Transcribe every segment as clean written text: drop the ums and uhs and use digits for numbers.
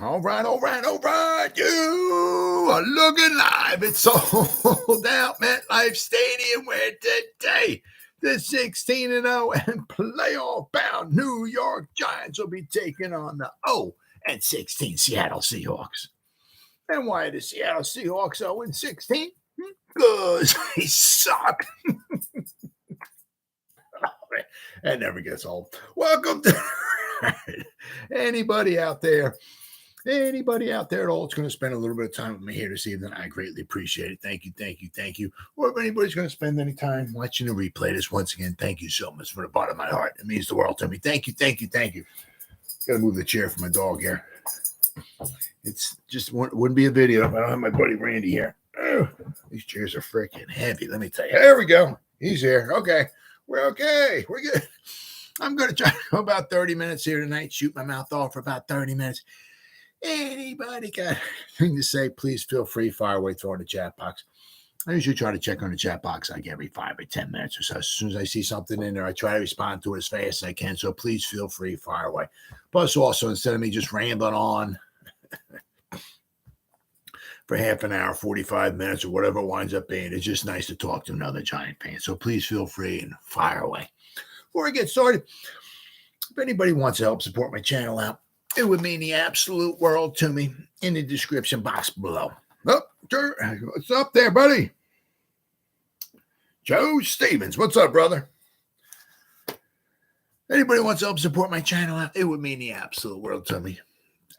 All right. You are looking live. It's sold out MetLife Stadium where today the 16-0 and playoff-bound New York Giants will be taking on the 0-16 Seattle Seahawks. And why are the Seattle Seahawks 0-16? Because they suck. That never gets old. Welcome to anybody out there at all that's going to spend a little bit of time with me here this evening, I greatly appreciate it. Thank you. Or if anybody's going to spend any time watching the replay this, once again, thank you so much from the bottom of my heart. It means the world to me. Thank you. Got to move the chair for my dog here. It's just wouldn't be a video if I don't have my buddy Randy here. Oh, these chairs are freaking heavy. Let me tell you. There we go. He's here. Okay. We're okay. We're good. I'm going to try to go about 30 minutes here tonight, shoot my mouth off for about 30 minutes. Anybody got anything to say, please feel free, fire away, throw in the chat box. I usually try to check on the chat box like every 5 or 10 minutes or so. As soon as I see something in there, I try to respond to it as fast as I can. So please feel free, fire away. Plus, also, instead of me just rambling on for half an hour, 45 minutes, or whatever it winds up being, it's just nice to talk to another Giant fan. So please feel free and fire away. Before I get started, if anybody wants to help support my channel out, it would mean the absolute world to me in the description box below. Oh, what's up there, buddy? Joe Stevens, what's up, brother? Anybody wants to help support my channel out, it would mean the absolute world to me.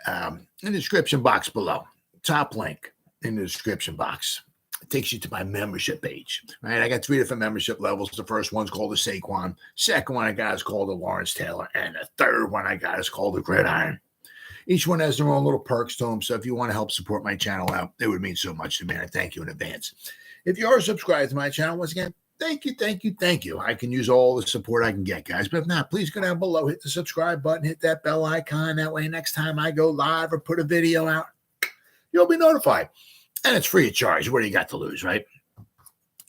In the description box below, top link in the description box. It takes you to my membership page, right? I got 3 different membership levels. The first one's called the Saquon. Second one I got is called the Lawrence Taylor. And the third one I got is called the Gridiron. Each one has their own little perks to them. So if you want to help support my channel out, it would mean so much to me. And I thank you in advance. If you are subscribed to my channel, once again, thank you. I can use all the support I can get, guys. But if not, please go down below, hit the subscribe button, hit that bell icon. That way, next time I go live or put a video out, you'll be notified. And it's free of charge. What do you got to lose, right?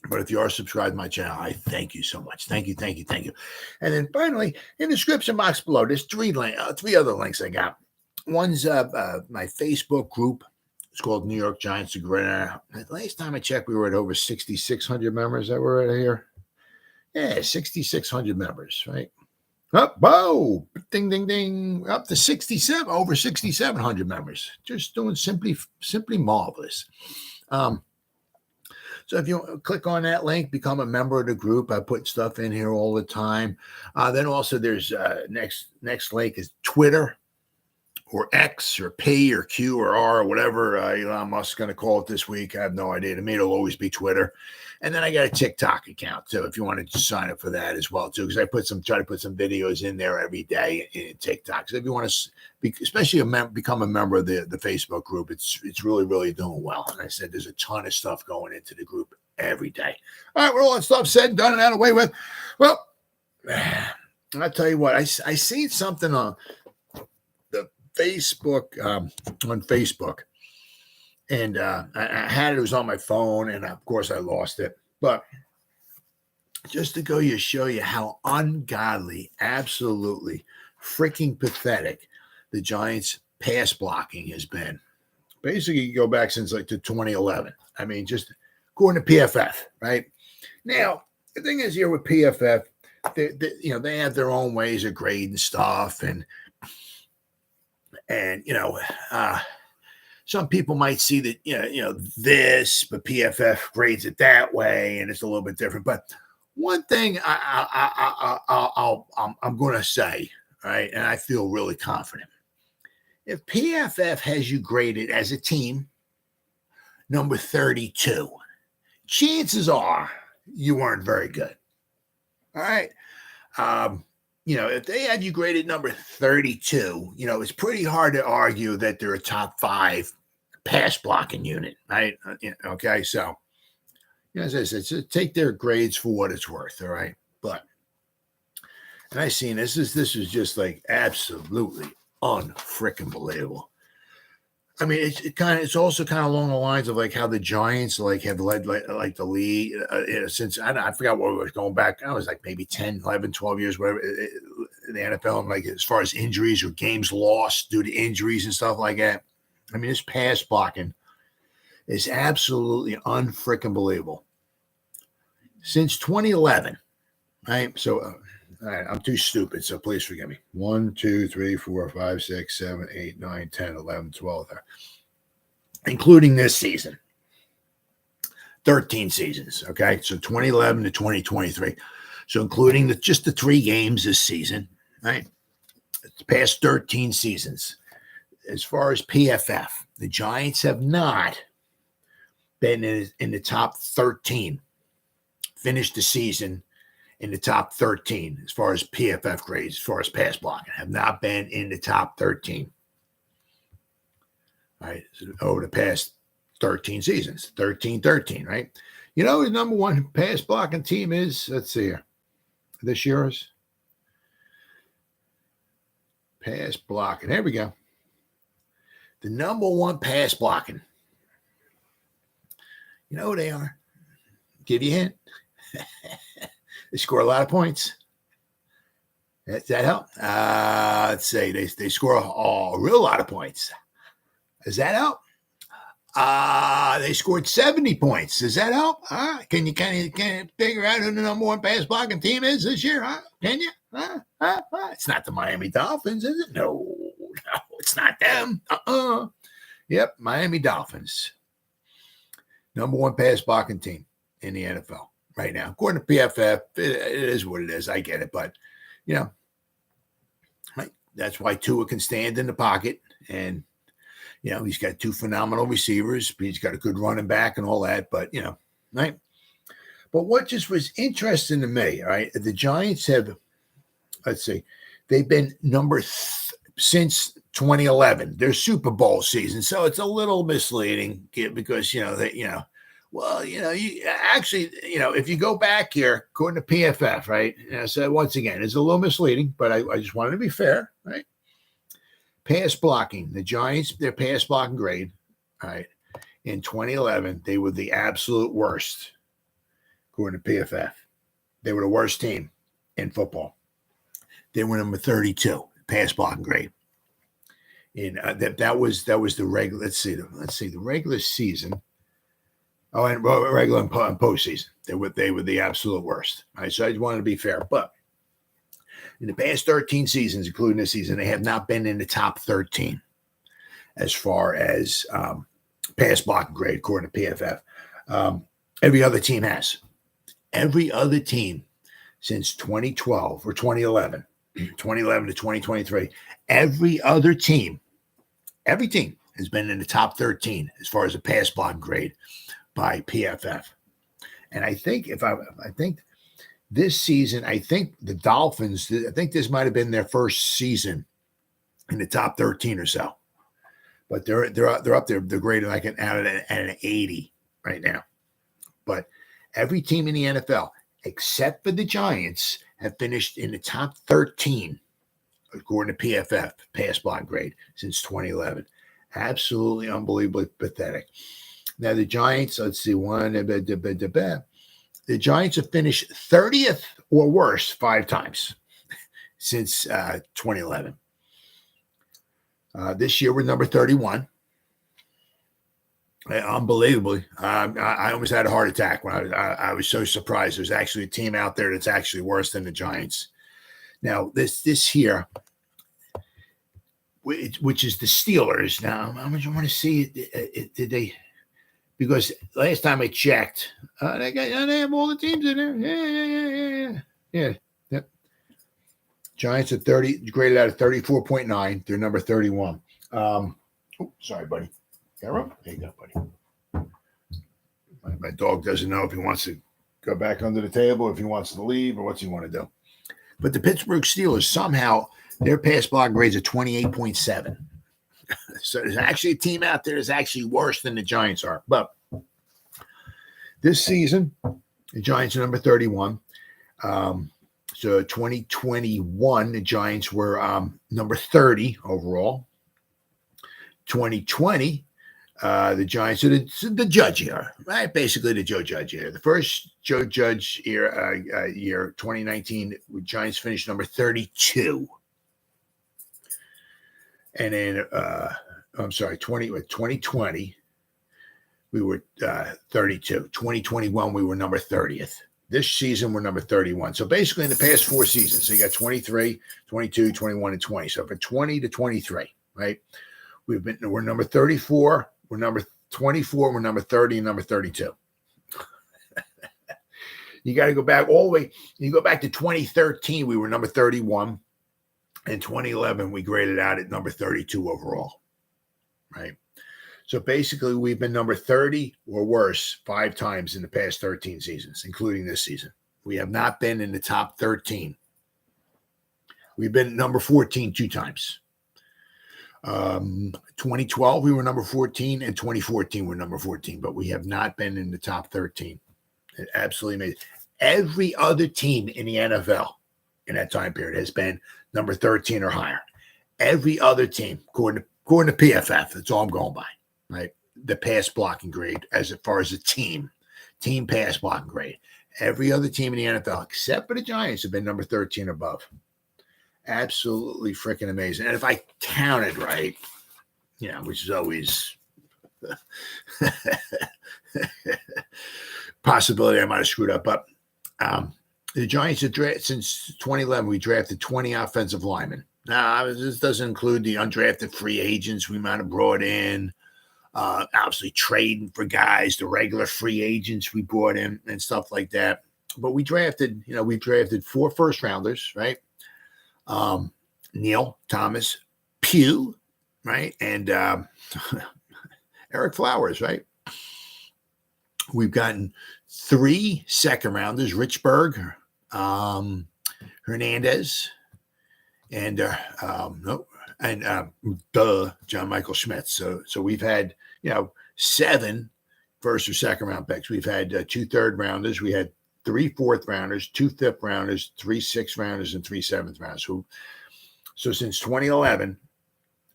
But if you are subscribed to my channel, I thank you so much. Thank you. And then finally, in the description box below, there's 3 other links I got. One's my Facebook group. It's called New York Giants. The last time I checked, we were at over 6,600 members that were right here. Yeah, 6,600 members, right? Up, whoa, ding, ding, ding, up to 67, over 6,700 members. Just doing simply marvelous. So if you click on that link, become a member of the group. I put stuff in here all the time. Then also there's next link is Twitter or X or P or Q or R or whatever Elon Musk's going to call it this week. I have no idea. To me, it'll always be Twitter. And then I got a TikTok account too, if you want to sign up for that as well too, because I try to put some videos in there every day in TikTok. So if you want to, especially become a member of the Facebook group, it's really doing well. And I said there's a ton of stuff going into the group every day. All right, with all that stuff said and done and out of the way with, well, I'll tell you what, I seen something on the Facebook on Facebook. And I had it was on my phone, and of course I lost it. But just to show you how ungodly, absolutely freaking pathetic the Giants' pass blocking has been. Basically, you go back since like to 2011. I mean, just according to PFF, right? Now, the thing is here with PFF, they have their own ways of grading stuff, and some people might see that, this, but PFF grades it that way, and it's a little bit different. But one thing I'm going to say, right, and I feel really confident. If PFF has you graded as a team number 32, chances are you weren't very good. All right. If they had you graded number 32, it's pretty hard to argue that they're a top 5 pass blocking unit, right? Okay, so as I said, so take their grades for what it's worth, all right? But, and I seen this is just like absolutely unfreaking believable. I mean, it's also kind of along the lines of like how the Giants like have led like the league since I forgot what was going back. I was like maybe 10, 11, 12 years, whatever, in the NFL. And like as far as injuries or games lost due to injuries and stuff like that. I mean, this pass blocking is absolutely unfreaking believable. Since 2011, right? So, all right, I'm too stupid, so please forgive me. 1, 2, 3, 4, 5, 6, 7, 8, 9, 10, 11, 12, including this season. 13 seasons, okay? So 2011 to 2023. So including just the 3 games this season, right? It's past 13 seasons. As far as PFF, the Giants have not been in the top 13. Finished the season in the top 13 as far as PFF grades, as far as pass blocking, have not been in the top 13. All right, so over the past 13 seasons, 13, right? You know, the number one pass blocking team is, let's see here, this year's pass blocking. There we go. The number one pass blocking. You know who they are? Give you a hint. They score a lot of points. Does that help? Let's say they score a real lot of points. Does that help? They scored 70 points. Does that help? Can you figure out who the number one pass blocking team is this year? Can you? It's not the Miami Dolphins, is it? No, it's not them. Yep, Miami Dolphins. Number one pass blocking team in the NFL right now. According to PFF, it is what it is. I get it. But, you know, right, that's why Tua can stand in the pocket. And, you know, he's got 2 phenomenal receivers. He's got a good running back and all that. But, you know, right. But what just was interesting to me, all right, the Giants have, let's see, they've been since 2011, their Super Bowl season. So it's a little misleading because, you know, well, you know, if you go back here, according to PFF, right? So once again, it's a little misleading, but I just wanted to be fair, right? Pass blocking, the Giants, their pass blocking grade, all right, in 2011, they were the absolute worst, according to PFF. They were the worst team in football. They were number 32, pass blocking grade. And that was the regular. Let's see the regular season. Oh, and regular and postseason, they were the absolute worst. All right, so I just wanted to be fair, but in the past 13 seasons, including this season, they have not been in the top 13 as far as pass blocking grade, according to PFF. Every other team has. Every other team since 2012 or 2011 to 2023, every team has been in the top 13 as far as a pass blocking grade by PFF. And I think this season, I think the Dolphins, I think this might have been their first season in the top 13 or so. But they're up there. They're graded like an 80 right now. But every team in the NFL, except for the Giants, have finished in the top 13, according to PFF, pass block grade since 2011. Absolutely unbelievably pathetic. Now, the Giants, let's see, the Giants have finished 30th or worse 5 times since 2011. This year, we're number 31. Unbelievably, I almost had a heart attack when I was so surprised. There's actually a team out there that's actually worse than the Giants. Now, this here, which is the Steelers. Now, I want to see, did they? Because last time I checked, they have all the teams in there. Yeah. Yep. Giants at 30, graded out at 34.9. They're number 31. Sorry, buddy. There you go, buddy. My dog doesn't know if he wants to go back under the table, if he wants to leave, or what's he want to do. But the Pittsburgh Steelers, somehow, their pass block grades are 28.7. So there's actually a team out there that's actually worse than the Giants are. But this season, the Giants are number 31. So 2021, the Giants were number 30 overall. 2020, the Giants are the Judge year, right? Basically the Joe Judge year. The first Joe Judge year 2019, Giants finished number 32. And then, 2020, we were 32. 2021, we were number 30th. This season, we're number 31. So basically in the past 4 seasons, so you got 23, 22, 21, and 20. So from 20 to 23, right? We're number 34, we're number 24, we're number 30, and number 32. You got to go back all the way. You go back to 2013, we were number 31. In 2011, we graded out at number 32 overall, right? So basically, we've been number 30 or worse 5 times in the past 13 seasons, including this season. We have not been in the top 13. We've been number 14 2 times. 2012, we were number 14, and 2014, we're number 14, but we have not been in the top 13. It absolutely amazing. Every other team in the NFL in that time period has been number 13 or higher. Every other team, according to PFF, that's all I'm going by, right? The pass blocking grade as far as a team pass blocking grade. Every other team in the NFL, except for the Giants, have been number 13 above. Absolutely freaking amazing. And if I counted right, which is always possibility I might have screwed up, but the Giants have since 2011, we drafted 20 offensive linemen. Now, this doesn't include the undrafted free agents we might have brought in, obviously trading for guys, the regular free agents we brought in and stuff like that. But we drafted 4 first rounders, right? Neil, Thomas, Pugh, right? And Eric Flowers, right? We've gotten 3 second rounders, Richburg, Hernandez, and John Michael Schmitz. So we've had 7 first or second round picks. We've had 2 third rounders. We had 3 fourth rounders, 2 fifth rounders, 3 sixth rounders, and 3 seventh rounders. So since 2011,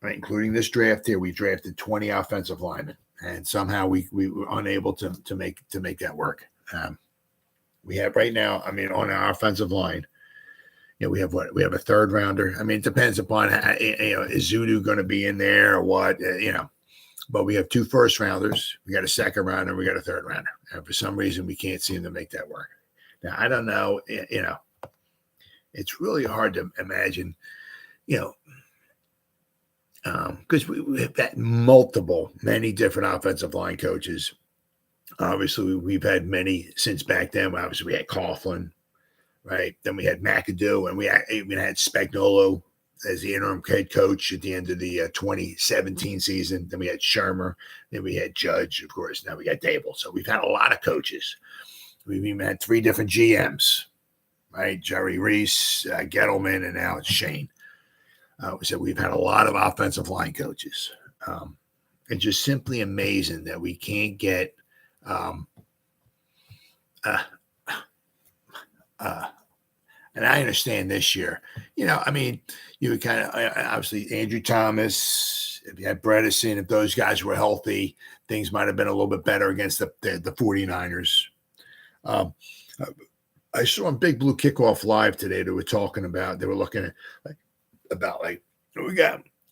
right, including this draft here, we drafted 20 offensive linemen, and somehow we were unable to make that work. We have right now, on our offensive line, we have a third rounder. It depends upon is Zudu going to be in there or what, but we have 2 first rounders. We got a second rounder. We got a third rounder. And for some reason, we can't seem to make that work. Now, I don't know, it's really hard to imagine, because we have had many different offensive line coaches. Obviously, we've had many since back then. Obviously, we had Coughlin, right? Then we had McAdoo, and we even had Spagnuolo as the interim head coach at the end of the 2017 season. Then we had Shermer. Then we had Judge, of course. Now we got Dable. So we've had a lot of coaches. We've even had 3 different GMs, right? Jerry Reese, Gettleman, and now it's Shane. So we've had a lot of offensive line coaches. It's just simply amazing that we can't get and I understand this year, you would kind of obviously Andrew Thomas, if you had Bredesen, if those guys were healthy, things might have been a little bit better against the 49ers. I saw on Big Blue Kickoff Live today, they were looking at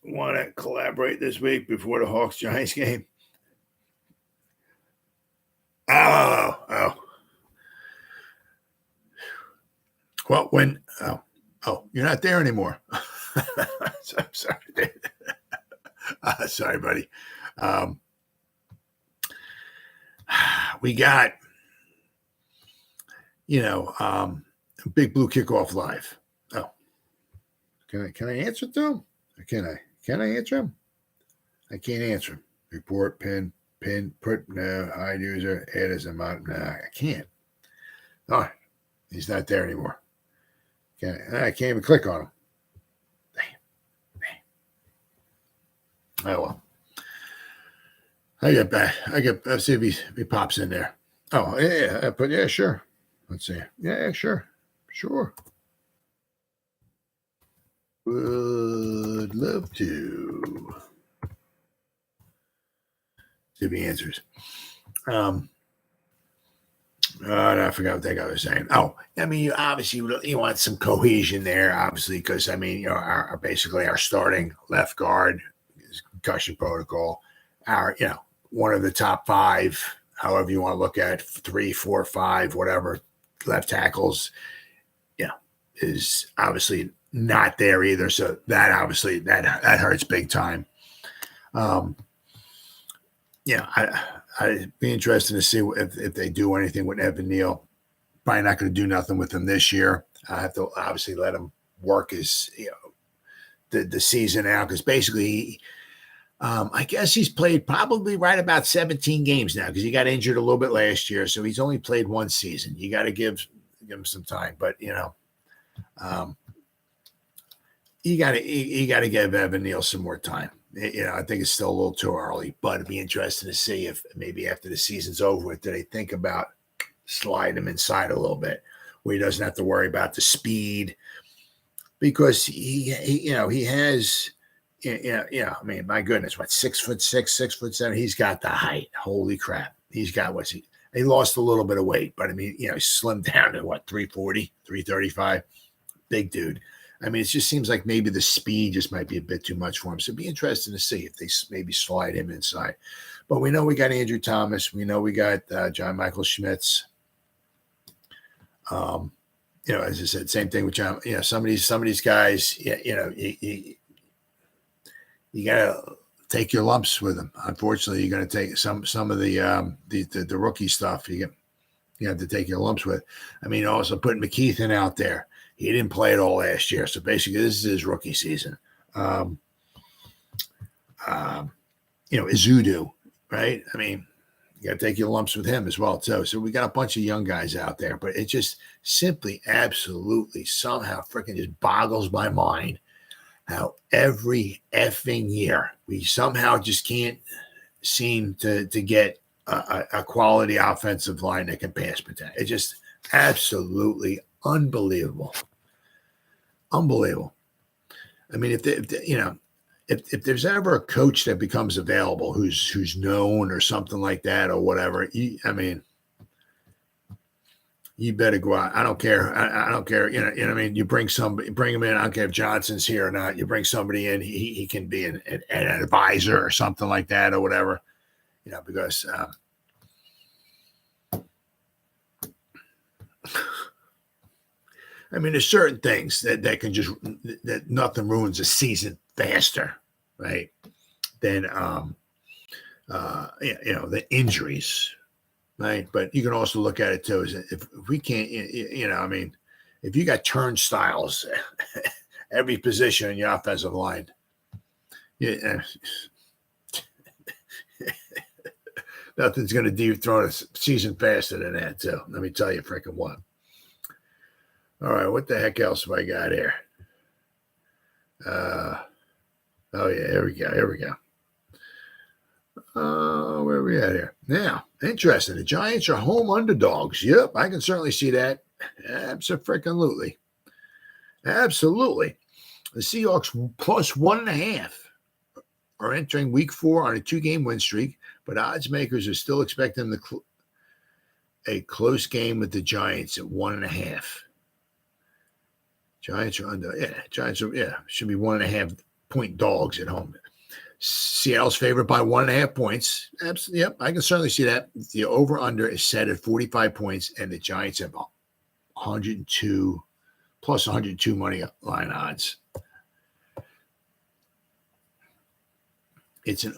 we want to collaborate this week before the Hawks Giants game. Oh. Well, you're not there anymore. I'm sorry. Sorry, buddy. We got, Big Blue Kickoff Live. Oh, can I answer to him? Can I answer him? I can't answer him. Report, pin, put, no, hide user, add as a mod. No, I can't. Oh, he's not there anymore. I can't even click on him. Damn. Oh, well. I get back. Let's see if he pops in there. Oh, yeah, sure. Let's see. Yeah, sure. Would love to. See if he answers. I forgot what that guy was saying. Oh, I mean, you want some cohesion there, obviously, because basically our starting left guard is concussion protocol. One of the top 5, however you want to look at 3, 4, 5, whatever, left tackles, is obviously not there either. So that obviously that hurts big time. I'd be interested to see if they do anything with Evan Neal. Probably not going to do nothing with him this year. I have to obviously let him work his, the season out, because basically, I guess he's played probably right about 17 games now, because he got injured a little bit last year, so he's only played one season. You got to give him some time, but you got to give Evan Neal some more time. I think it's still a little too early, but it'd be interesting to see if maybe after the season's over with, do they think about slide him inside a little bit where he doesn't have to worry about the speed, because he has, I mean, my goodness, what, 6'6", 6'7"? He's got the height. Holy crap. He's got, he lost a little bit of weight, but I mean, he slimmed down to 340, 335, big dude. I mean, it just seems like maybe the speed just might be a bit too much for him. So it'd be interesting to see if they maybe slide him inside. But we know we got Andrew Thomas. We know we got John Michael Schmitz. As I said, same thing with John. Some of these guys, you got to take your lumps with them. Unfortunately, you're going to take some of the rookie stuff. You have to take your lumps with. I mean, also putting McKeithen out there. He didn't play at all last year. So basically, this is his rookie season. Izudu, right? I mean, you got to take your lumps with him as well, too. So we got a bunch of young guys out there, but it just simply, absolutely, somehow freaking just boggles my mind how every effing year we somehow just can't seem to get a quality offensive line that can pass protect. It's just absolutely unbelievable. Unbelievable. I mean, if there's ever a coach that becomes available who's known or something like that or whatever, you better go out. I don't care. I don't care. I mean, you bring him in. I don't care if Johnson's here or not. You bring somebody in. He can be an advisor or something like that or whatever. Because I mean, there's certain things that can just that nothing ruins a season faster, right? Than the injuries, right? But you can also look at it too as if we can't, I mean, if you got turnstiles every position in your offensive line, nothing's going to dethrone a season faster than that. So let me tell you, freaking what. All right, what the heck else have I got here? Oh yeah, here we go. Where are we at here? Now, interesting. The Giants are home underdogs. Yep, I can certainly see that. Absolutely. Absolutely. The Seahawks plus 1.5 are entering week 4 on a 2-game win streak, but odds makers are still expecting a close game with the Giants at 1.5. Giants are under. Yeah, Giants are. Yeah, should be 1.5 point dogs at home. Seattle's favored by 1.5 points. Absolutely. Yep, I can certainly see that. The over/under is set at 45 points, and the Giants have 102 plus 102 money line odds. It's an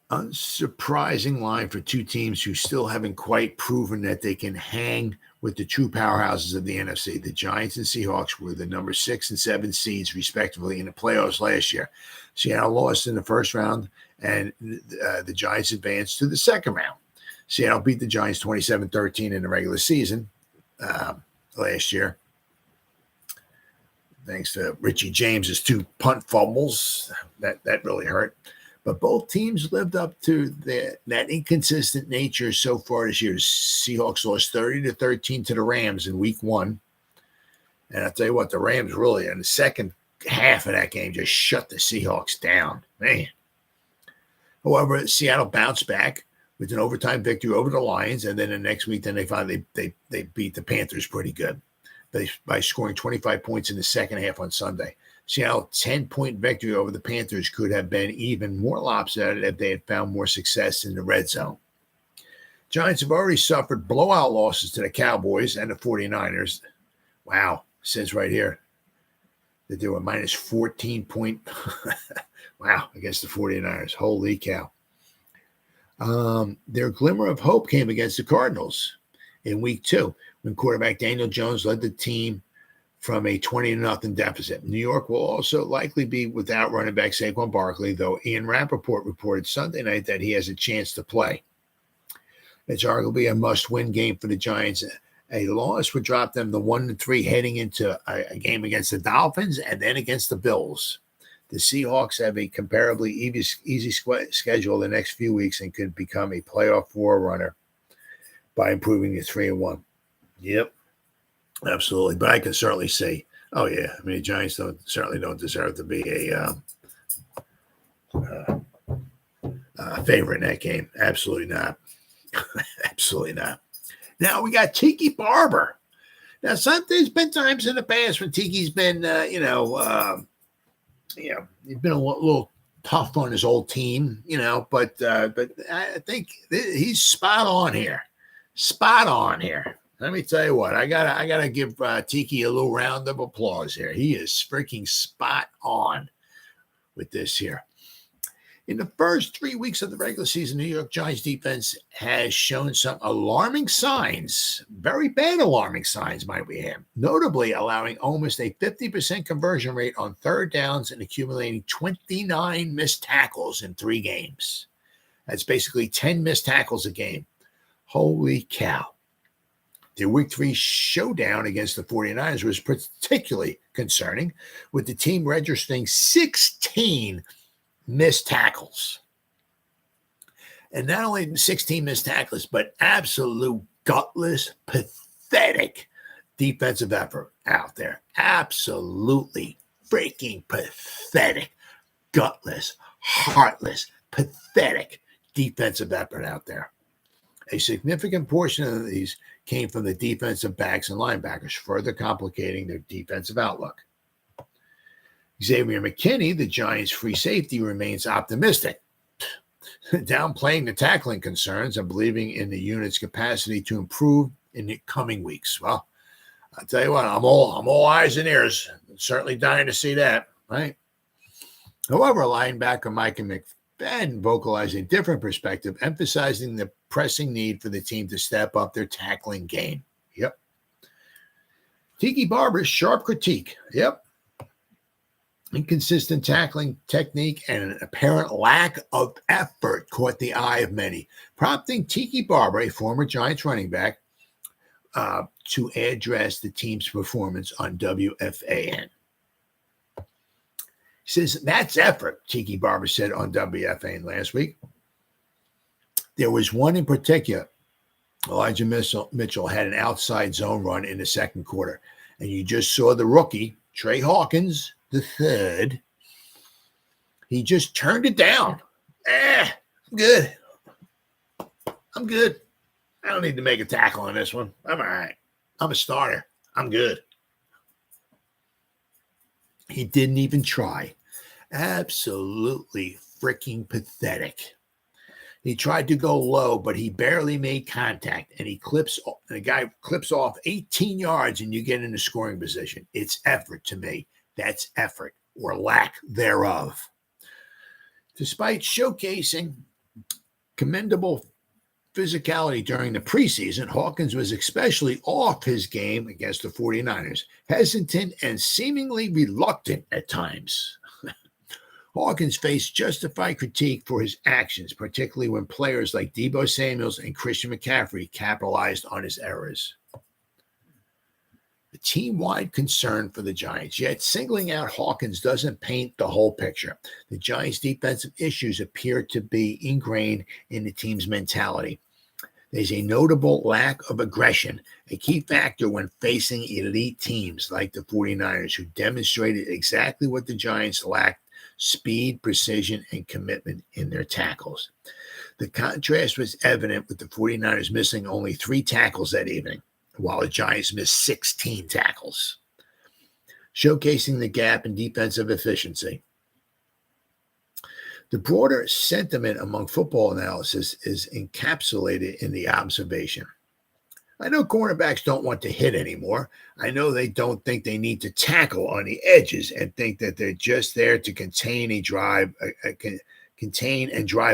unsurprising line for two teams who still haven't quite proven that they can hang with the true powerhouses of the NFC. The Giants and Seahawks were the number 6 and 7 seeds, respectively, in the playoffs last year. Seattle lost in the first round, and the Giants advanced to the second round. Seattle beat the Giants 27-13 in the regular season last year, thanks to Richie James's 2 punt fumbles. That really hurt. But both teams lived up to that inconsistent nature so far this year. The Seahawks lost 30-13 to the Rams in week 1. And I'll tell you what, the Rams really, in the second half of that game, just shut the Seahawks down. Man. However, Seattle bounced back with an overtime victory over the Lions, and then the next week, then they beat the Panthers pretty good by scoring 25 points in the second half on Sunday. Seattle 10-point victory over the Panthers could have been even more lopsided if they had found more success in the red zone. Giants have already suffered blowout losses to the Cowboys and the 49ers. Wow, it says right here that they were minus 14 point. Wow, against the 49ers. Holy cow. Their glimmer of hope came against the Cardinals in week 2 when quarterback Daniel Jones led the team from a 20-0 deficit. New York will also likely be without running back Saquon Barkley, though Ian Rappaport reported Sunday night that he has a chance to play. It's arguably a must-win game for the Giants. A loss would drop them to 1-3 heading into a game against the Dolphins and then against the Bills. The Seahawks have a comparably easy schedule the next few weeks and could become a playoff forerunner by improving to 3-1. Yep, absolutely. But I can certainly say, oh yeah, I mean the Giants certainly don't deserve to be a favorite in that game. Absolutely not. Absolutely not. Now we got Tiki Barber. Now, there's been times in the past when Tiki's been, he's been a little tough on his old team, but I think he's spot on here. Spot on here. Let me tell you what, I gotta give Tiki a little round of applause here. He is freaking spot on with this here. In the first 3 weeks of the regular season, New York Giants defense has shown some alarming signs, very bad alarming signs, might we add, notably allowing almost a 50% conversion rate on third downs and accumulating 29 missed tackles in 3 games. That's basically 10 missed tackles a game. Holy cow. The Week 3 showdown against the 49ers was particularly concerning, with the team registering 16 missed tackles. And not only 16 missed tackles, but absolute gutless, pathetic defensive effort out there. Absolutely freaking pathetic, gutless, heartless, pathetic defensive effort out there. A significant portion of these came from the defensive backs and linebackers, further complicating their defensive outlook. Xavier McKinney, the Giants' free safety, remains optimistic, downplaying the tackling concerns and believing in the unit's capacity to improve in the coming weeks. Well, I'll tell you what, I'm all eyes and ears. I'm certainly dying to see that, right? However, linebacker Micah McFadden vocalized a different perspective, emphasizing the pressing need for the team to step up their tackling game. Yep. Tiki Barber's sharp critique. Yep. Inconsistent tackling technique and an apparent lack of effort caught the eye of many, prompting Tiki Barber, a former Giants running back, to address the team's performance on WFAN. He says, that's effort, Tiki Barber said on WFAN last week. There was one in particular. Elijah Mitchell had an outside zone run in the second quarter, and you just saw the rookie, Trey Hawkins, the third. He just turned it down. I'm good. I'm good. I don't need to make a tackle on this one. I'm all right. I'm a starter. I'm good. He didn't even try. Absolutely freaking pathetic. He tried to go low, but he barely made contact, and the guy clips off 18 yards, and you get in the scoring position. It's effort to me. That's effort or lack thereof. Despite showcasing commendable physicality during the preseason, Hawkins was especially off his game against the 49ers, hesitant and seemingly reluctant at times. Hawkins faced justified critique for his actions, particularly when players like Deebo Samuels and Christian McCaffrey capitalized on his errors. A team-wide concern for the Giants, yet singling out Hawkins doesn't paint the whole picture. The Giants' defensive issues appear to be ingrained in the team's mentality. There's a notable lack of aggression, a key factor when facing elite teams like the 49ers, who demonstrated exactly what the Giants lacked speed, precision, and commitment in their tackles. The contrast was evident with the 49ers missing only 3 tackles that evening, while the Giants missed 16 tackles, showcasing the gap in defensive efficiency. The broader sentiment among football analysis is encapsulated in the observation. I know cornerbacks don't want to hit anymore. I know they don't think they need to tackle on the edges and think that they're just there to contain and drive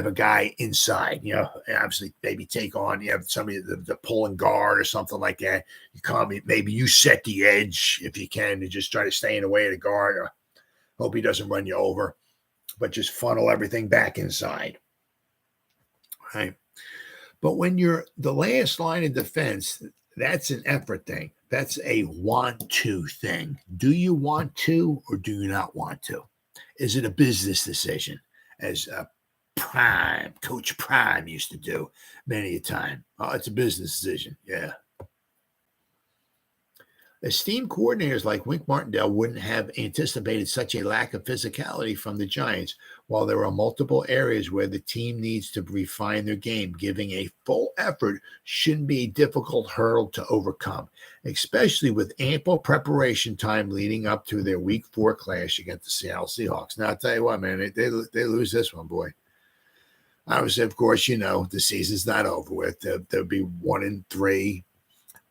a guy inside. You know, obviously maybe take on, you have somebody the pulling guard or something like that. You come, maybe you set the edge if you can, and just try to stay in the way of the guard, or hope he doesn't run you over, but just funnel everything back inside. Right. But when you're the last line of defense, that's an effort thing. That's a want to thing. Do you want to or do you not want to? Is it a business decision, as Coach Prime used to do many a time? Oh, it's a business decision. Yeah. Esteemed coordinators like Wink Martindale wouldn't have anticipated such a lack of physicality from the Giants, while there are multiple areas where the team needs to refine their game. Giving a full effort shouldn't be a difficult hurdle to overcome, especially with ample preparation time leading up to their Week 4 clash against the Seattle Seahawks. Now, I'll tell you what, man, they lose this one, boy. Obviously, of course, you know, the season's not over with. They'll be 1-3.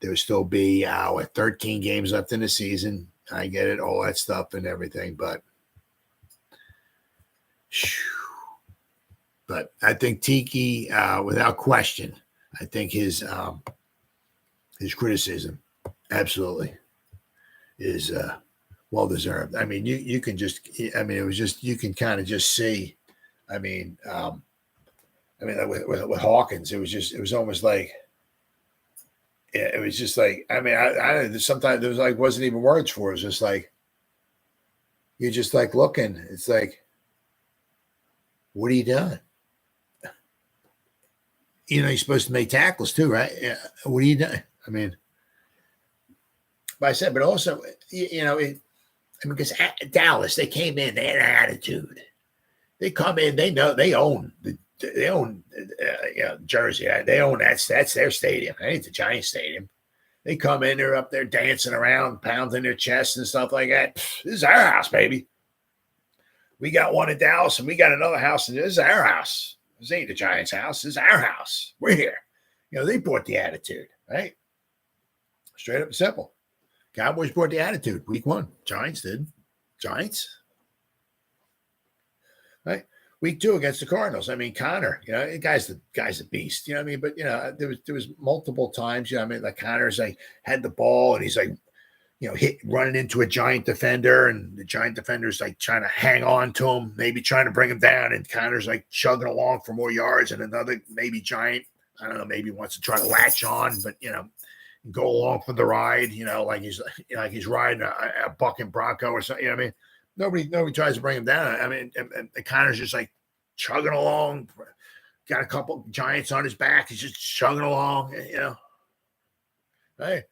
There'll still be 13 games left in the season. I get it, all that stuff and everything, but I think Tiki, without question, I think his criticism absolutely is well deserved. I mean, you can just, I mean, it was just, you can kind of just see. I mean, with Hawkins, it was almost like. Yeah, it was just like, I mean, I sometimes there was like wasn't even words for it. It was just like, you're just like looking. It's like, what are you doing? You know, you're supposed to make tackles too, right? Yeah. What are you doing? I mean, but I said, but also, you know, because Dallas, they came in, they had an attitude. They come in, they know they own Jersey. They own that's their stadium. That ain't the Giants stadium. They come in, they're up there dancing around, pounding their chests and stuff like that. This is our house, baby. We got one in Dallas and we got another house, and this is our house. This ain't the Giants' house. This is our house. We're here. You know, they brought the attitude, right? Straight up and simple. Cowboys brought the attitude Week 1. Giants did. Giants. Right? Week 2 against the Cardinals. I mean, Connor, you know, the guy's a beast. You know what I mean? But you know, there was multiple times. You know, what I mean, like Connor's like had the ball and he's like, you know, running into a Giant defender, and the Giant defender's like trying to hang on to him, maybe trying to bring him down, and Connor's like chugging along for more yards, and another maybe Giant, I don't know, maybe wants to try to latch on, but you know, go along for the ride. You know, like he's riding a bucking Bronco or something. You know what I mean? Nobody tries to bring him down. I mean, and Connor's just like chugging along, got a couple Giants on his back. He's just chugging along, you know. Right.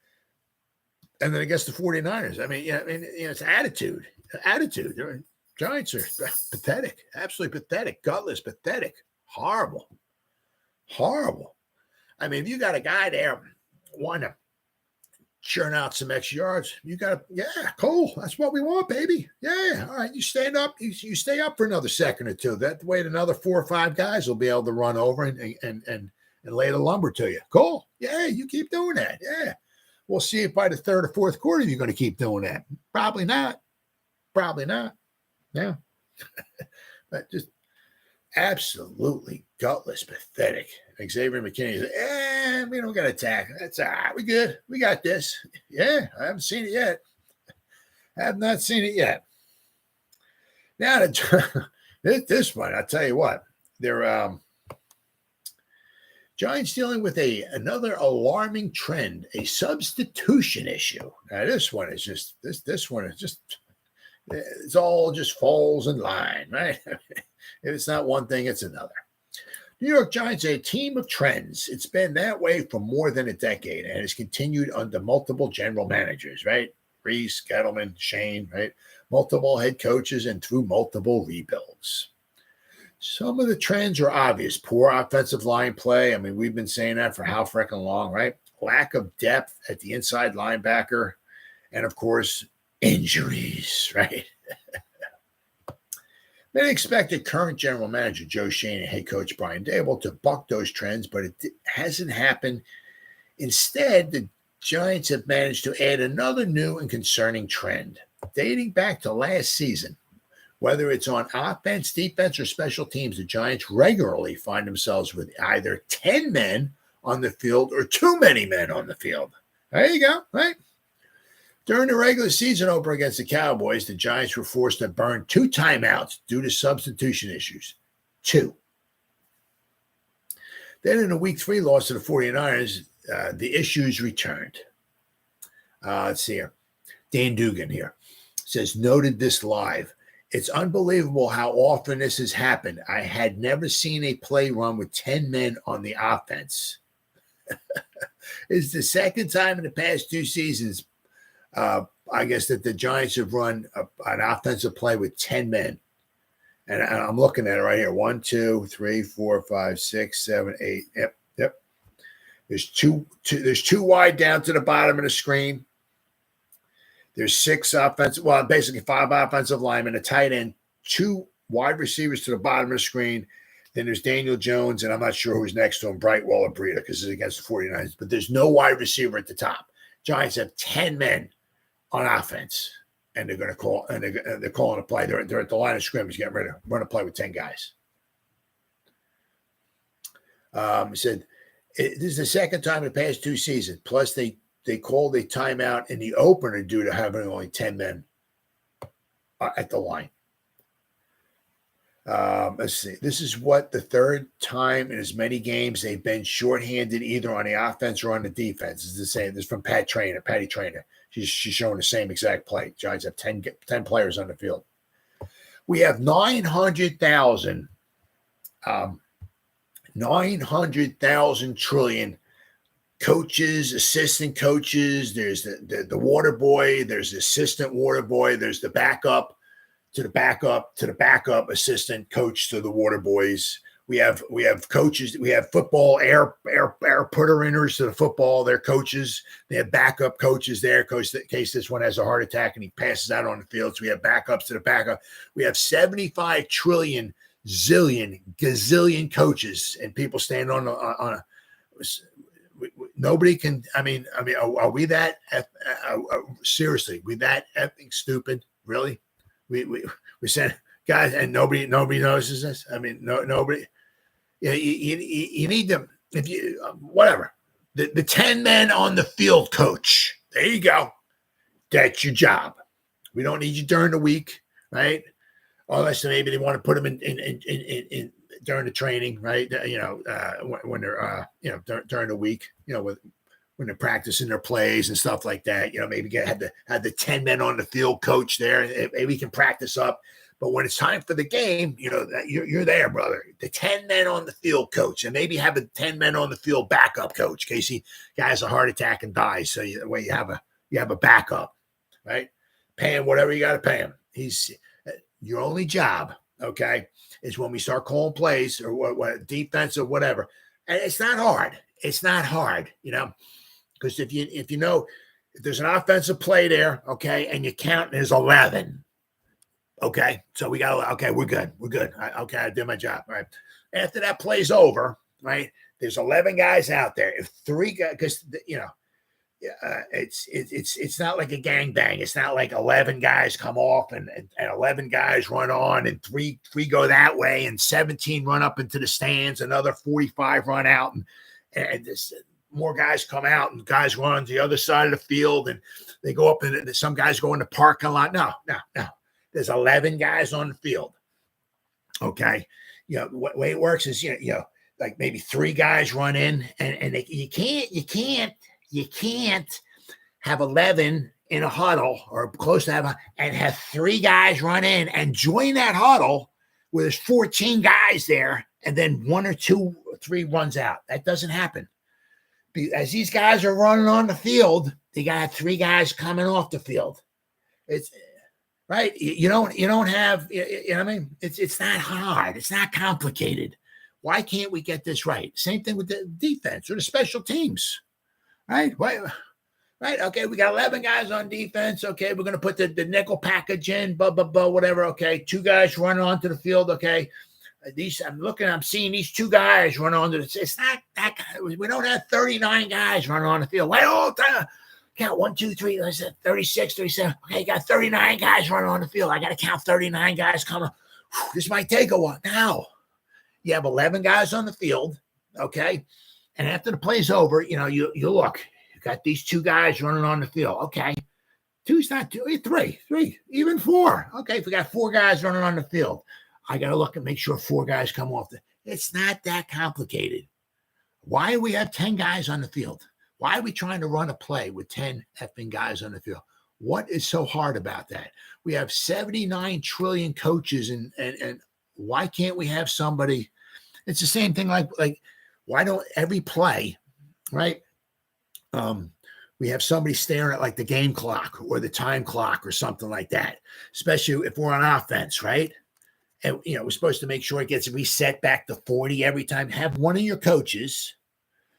And then against the 49ers, I mean, yeah, I mean, you know, it's attitude. Giants are pathetic, absolutely pathetic, gutless, pathetic, horrible. I mean, if you got a guy there wanting to churn out some extra yards, you got to, yeah, cool. That's what we want, baby. Yeah, all right. You stand up. You stay up for another second or two. That way, another 4 or 5 guys will be able to run over and lay the lumber to you. Cool. Yeah, you keep doing that. Yeah. We'll see if by the 3rd or 4th quarter you're going to keep doing that. Probably not. Yeah. But just absolutely gutless, pathetic. Xavier McKinney said, we don't got to attack. That's all right. We good. We got this. Yeah, I haven't seen it yet. Have not seen it yet. Now, this one, I'll tell you what. They're Giants dealing with another alarming trend, a substitution issue. Now, this one is just, it's all just falls in line, right? If it's not one thing, it's another. New York Giants are a team of trends. It's been that way for more than a decade and has continued under multiple general managers, right? Reese, Gettleman, Shane, right? multiple head coaches, and through multiple rebuilds. Some of the trends are obvious. Poor offensive line play. I mean, we've been saying that for how freaking long, right? Lack of depth at the inside linebacker. And, of course, injuries, right? Many expected current general manager Joe Schoen and head coach Brian Daboll to buck those trends, but it hasn't happened. Instead, the Giants have managed to add another new and concerning trend. Dating back to last season, whether it's on offense, defense, or special teams, the Giants regularly find themselves with either 10 men on the field or too many men on the field. There you go, right? During the regular season opener against the Cowboys, the Giants were forced to burn 2 timeouts due to substitution issues. 2. Then in a Week 3 loss to the 49ers, the issues returned. Let's see here. Dan Dugan here says, noted this live. It's unbelievable how often this has happened. I had never seen a play run with 10 men on the offense. It's the second time in the past 2 seasons, I guess, that the Giants have run an offensive play with 10 men. And I'm looking at it right here. 1, 2, 3, 4, 5, 6, 7, 8. Yep. There's two wide down to the bottom of the screen. There's 6 offensive, well, basically 5 offensive linemen, a tight end, 2 wide receivers to the bottom of the screen. Then there's Daniel Jones, and I'm not sure who's next to him, Brightwell or Breida, because it's against the 49ers. But there's no wide receiver at the top. Giants have 10 men on offense, and they're going to call, and they're calling a play. They're at the line of scrimmage, getting ready to run a play with 10 guys. He said, this is the second time in the past 2 seasons. Plus, they called a timeout in the opener due to having only 10 men at the line. Let's see. This is what the third time in as many games they've been shorthanded either on the offense or on the defense. It's the same. This is from Patty Trainer. She's showing the same exact play. Giants have 10 players on the field. We have 900,000 trillion coaches, assistant coaches. There's the water boy. There's the assistant water boy. There's the backup to the backup assistant coach to the water boys. We have coaches. We have football air putter inners to the football. They're coaches. They have backup coaches there. In case this one has a heart attack and he passes out on the field. So we have backups to the backup. We have 75 trillion zillion gazillion coaches and people standing on a nobody can. I mean, are we that seriously? We that effing stupid? Really? We said, guys, and nobody notices this. I mean, nobody. You need them. If you whatever the 10 men on the field coach. There you go. That's your job. We don't need you during the week, right? Unless maybe they want to put them in during the training, right? When they're during the week, when they're practicing their plays and stuff like that, maybe have the 10 men on the field coach there. Maybe we can practice up. But when it's time for the game, you're there, brother. The 10 men on the field coach, and maybe have a 10 men on the field backup coach in case he has a heart attack and dies. So you have a backup, right? Pay him whatever you got to pay him. He's your only job, okay, is when we start calling plays or what defense or whatever. And it's not hard. It's not hard, because if there's an offensive play there, okay, and you count, there's 11. Okay, so we're good. I did my job. Right. After that play's over, right, there's 11 guys out there. If 3 guys, because it's not like a gangbang. It's not like 11 guys come off and 11 guys run on and three go that way and 17 run up into the stands, another 45 run out and this, more guys come out and guys run to the other side of the field and they go up and some guys go in the parking lot. No. There's 11 guys on the field. Okay. The way it works is, like maybe 3 guys run in and you can't have 11 in a huddle or close to and have 3 guys run in and join that huddle where there's 14 guys there and then 1 or 2 or 3 runs out. That doesn't happen. As these guys are running on the field, they got 3 guys coming off the field. right? You don't have, you know what I mean? It's not hard. It's not complicated. Why can't we get this right? Same thing with the defense or the special teams, right? Why? Right. Okay. We got 11 guys on defense. Okay. We're going to put the nickel package in, whatever. Okay. 2 guys running onto the field. Okay. I'm seeing these 2 guys run onto the, it's not that, we don't have 39 guys running on the field. Wait, all the time. Count 1, 2, 3. I said 36, 37. Okay. You got 39 guys running on the field. I got to count 39 guys coming. Whew, this might take a while. Now you have 11 guys on the field. Okay. And after the play's over, you look. Got these 2 guys running on the field. Okay. 2's not 2, 3, even 4. Okay. If we got 4 guys running on the field, I got to look and make sure 4 guys come off it's not that complicated. Why do we have 10 guys on the field? Why are we trying to run a play with 10 effing guys on the field? What is so hard about that? We have 79 trillion coaches and why can't we have somebody? It's the same thing like why don't every play, right? We have somebody staring at like the game clock or the time clock or something like that, especially if we're on offense, right? And, we're supposed to make sure it gets reset back to 40 every time. Have one of your coaches,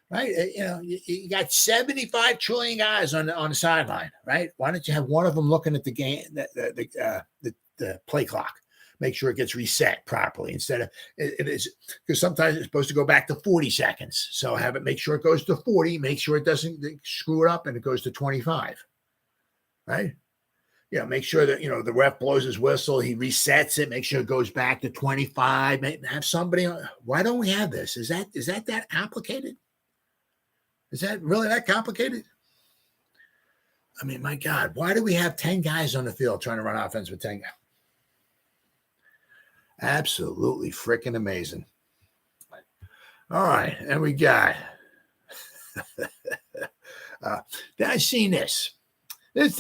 right? You got 75 trillion guys on the sideline, right? Why don't you have one of them looking at the game, the play clock? Make sure it gets reset properly instead of it is because sometimes it's supposed to go back to 40 seconds. So have it make sure it goes to 40, make sure it doesn't screw it up and it goes to 25. Right? Make sure that the ref blows his whistle, he resets it, make sure it goes back to 25. Have somebody why don't we have this? Is that complicated? Is that really that complicated? I mean, my God, why do we have 10 guys on the field trying to run offense with 10 guys? Absolutely freaking amazing. All right, and we got I seen this here with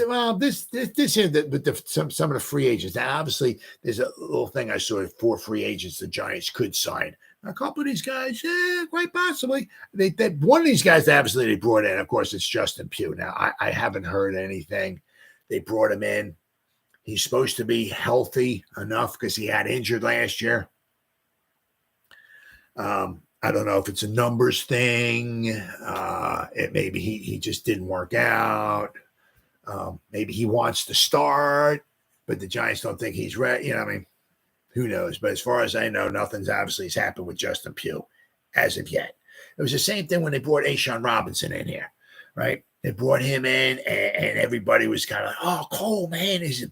some of the free agents. Now, obviously, there's a little thing I saw 4 free agents the Giants could sign. A couple of these guys, quite possibly. They one of these guys, obviously, they brought in. Of course, it's Justin Pugh. Now, I haven't heard anything. They brought him in. He's supposed to be healthy enough because he had injured last year. I don't know if it's a numbers thing. Maybe he just didn't work out. Maybe he wants to start, but the Giants don't think he's ready. Who knows? But as far as I know, nothing's obviously has happened with Justin Pugh as of yet. It was the same thing when they brought A'Shawn Robinson in here, right? They brought him in, and everybody was kind of like, "Oh, Cole, man, he's a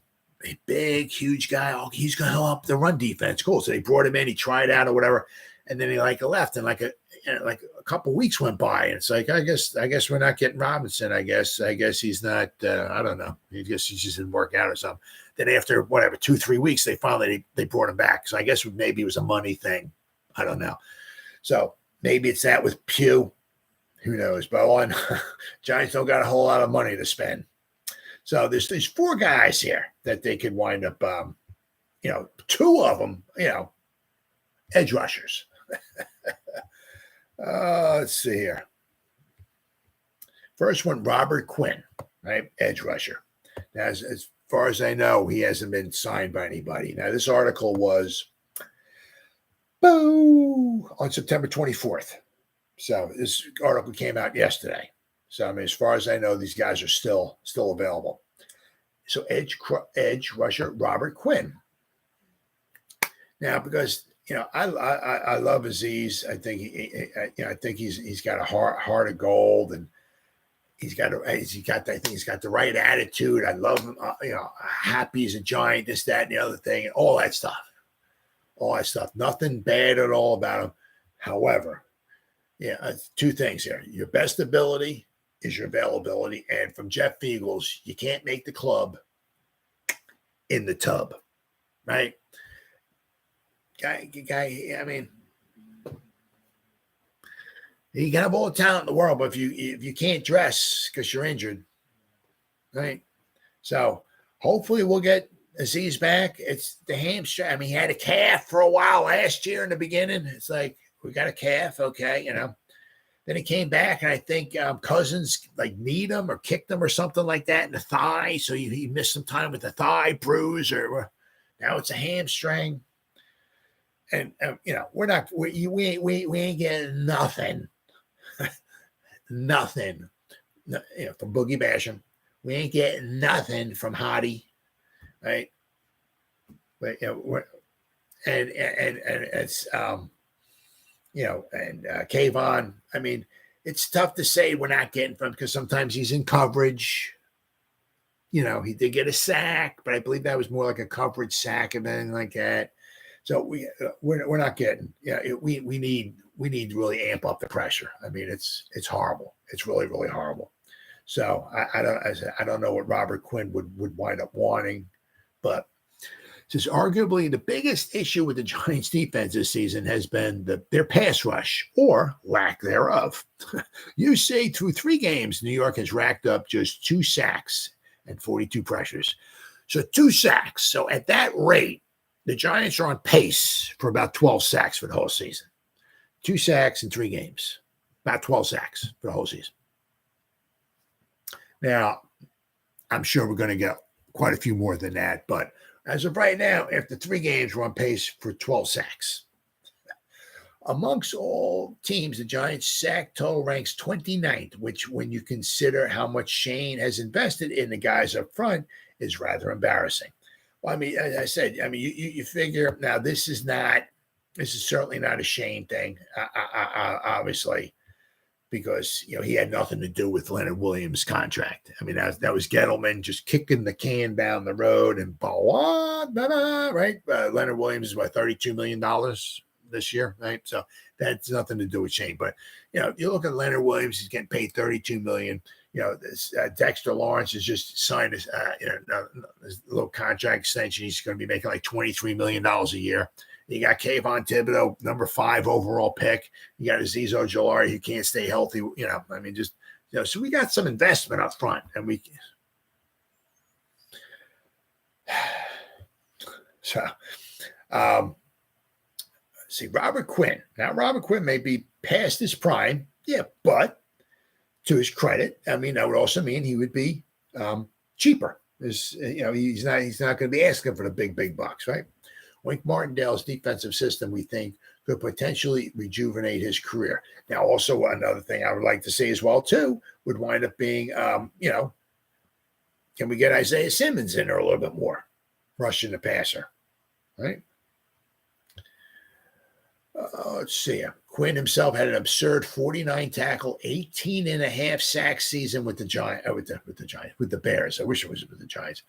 big, huge guy. Oh, he's going to help the run defense." Cool. So they brought him in. He tried out or whatever, and then he left. And a couple of weeks went by, and it's like, I guess we're not getting Robinson. I guess he's not. I don't know. He just didn't work out or something. Then after 2-3 weeks, they finally they brought him back. So I guess maybe it was a money thing. I don't know. So maybe it's that with Pugh. Who knows? But all I know, Giants don't got a whole lot of money to spend. So there's 4 guys here that they could wind up, 2 of them, edge rushers. Let's see here. First one, Robert Quinn, right? Edge rusher. Now, as far as I know, he hasn't been signed by anybody. Now, this article was on September 24th. So this article came out yesterday. So, as far as I know, these guys are still available. So edge rusher Robert Quinn. Now, because I love Azeez. I think he's got a heart of gold, and he's got the right attitude. I love him. Happy he's a Giant. This, that, and the other thing, and all that stuff. Nothing bad at all about him. However, 2 things here. Your best ability is your availability. And from Jeff Eagles, you can't make the club in the tub, right? Guy, you can have all the talent in the world, but if you can't dress because you're injured, right? So hopefully we'll get Azeez back. It's the hamstring. He had a calf for a while last year in the beginning. It's like, we got a calf, okay, Then he came back, and I think Cousins like kneed him or kicked him or something like that in the thigh. So he missed some time with the thigh bruise, or now it's a hamstring. And we ain't getting nothing, nothing, from Boogie Basham. We ain't getting nothing from Hottie, right? But and it's Kayvon. I mean, it's tough to say we're not getting from, because sometimes he's in coverage. He did get a sack, but I believe that was more like a coverage sack and anything like that. So we're not getting. We need to really amp up the pressure. I mean, it's horrible. It's really, really horrible. So I don't know what Robert Quinn would wind up wanting, but since arguably the biggest issue with the Giants defense this season has been their pass rush, or lack thereof. You see, through 3 games, New York has racked up just 2 sacks and 42 pressures. So 2 sacks. So at that rate, the Giants are on pace for about 12 sacks for the whole season. 2 sacks in 3 games, about 12 sacks for the whole season. Now, I'm sure we're going to get quite a few more than that, but as of right now, after 3 games, we're on pace for 12 sacks. Amongst all teams, the Giants' sack total ranks 29th, which, when you consider how much Shane has invested in the guys up front, is rather embarrassing. Well, I mean, as I said, you figure now this is certainly not a Shane thing, obviously, because he had nothing to do with Leonard Williams' contract. I mean, that was Gettleman just kicking the can down the road, and right? Leonard Williams is $32 million this year, right? So that's nothing to do with Shane. But you look at Leonard Williams; he's getting paid $32 million. This Dexter Lawrence has just signed this little contract extension. He's going to be making like $23 million a year. You got Kayvon Thibodeau, number 5 overall pick. You got Azeez Ojulari, who can't stay healthy. So we got some investment up front, and see Robert Quinn. Now, Robert Quinn may be past his prime, but to his credit, I mean, that would also mean he would be cheaper. He's not going to be asking for the big bucks, right? Wink Martindale's defensive system, we think, could potentially rejuvenate his career. Now, also another thing I would like to say as well, too, would wind up being, can we get Isaiah Simmons in there a little bit more, rushing the passer, right? Let's see. Quinn himself had an absurd 49 tackle, 18 and a half sack season with the Giants, with the Bears. I wish it was with the Giants.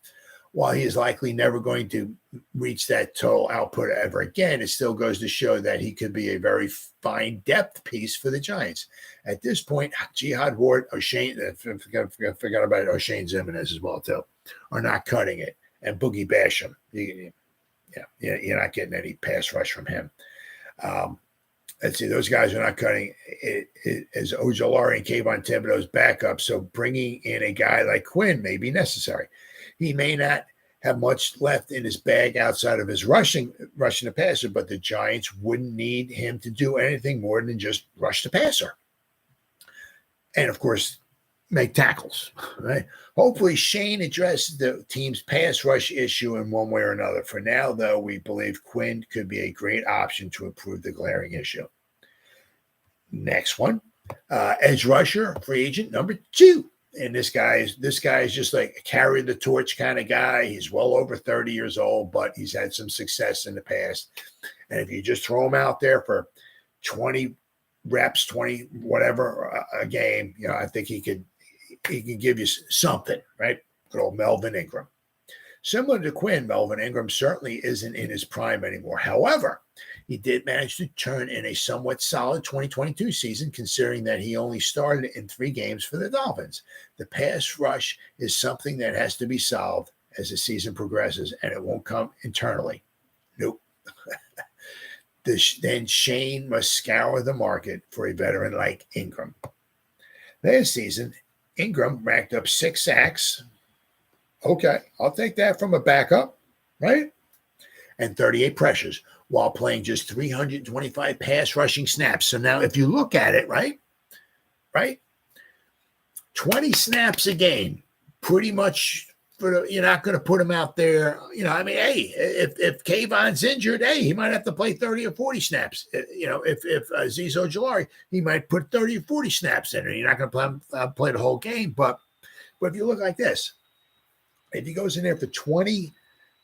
While he is likely never going to reach that total output ever again, it still goes to show that he could be a very fine depth piece for the Giants. At this point, Jihad Ward, Oshane, forgot about Oshane Ximines as well, too, are not cutting it. And Boogie Basham, you're not getting any pass rush from him. Let's see, those guys are not cutting it as Ojulari and Kayvon Thibodeau's backup, so bringing in a guy like Quinn may be necessary. He may not have much left in his bag outside of his rushing the passer, but the Giants wouldn't need him to do anything more than just rush the passer. And, of course, make tackles, right? Hopefully Shane addresses the team's pass rush issue in one way or another. For now, though, we believe Quinn could be a great option to improve the glaring issue. Next one, edge rusher, free agent number 2. And this guy is just like a carry the torch kind of guy. He's well over 30 years old, but he's had some success in the past. And if you just throw him out there for 20 reps, 20 whatever a game, I think he can give you something, right? Good old Melvin Ingram. Similar to Quinn, Melvin Ingram certainly isn't in his prime anymore. However, he did manage to turn in a somewhat solid 2022 season, considering that he only started in 3 games for the Dolphins. The pass rush is something that has to be solved as the season progresses, and it won't come internally. Nope. Then Shane must scour the market for a veteran like Ingram. Last season, Ingram racked up 6 sacks. Okay, I'll take that from a backup, right? And 38 pressures while playing just 325 pass rushing snaps. So now if you look at it, right, right? 20 snaps a game, pretty much. You're not going to put him out there. I mean, hey, if Kayvon's injured, hey, he might have to play 30 or 40 snaps. If Azeez Ojulari, he might put 30 or 40 snaps in, and you're not going to play the whole game. But if you look like this, if he goes in there for 20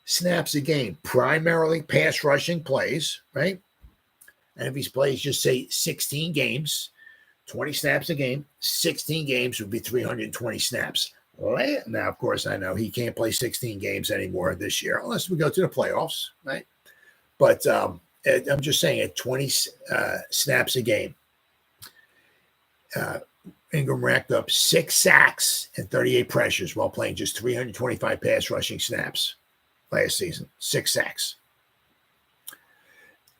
snaps a game, primarily pass rushing plays, right? And if he plays, just say 16 games, 20 snaps a game, 16 games would be 320 snaps. Now, of course, I know he can't play 16 games anymore this year unless we go to the playoffs, right? But I'm just saying at 20 snaps a game, Ingram racked up 6 sacks and 38 pressures while playing just 325 pass rushing snaps last season. 6 sacks.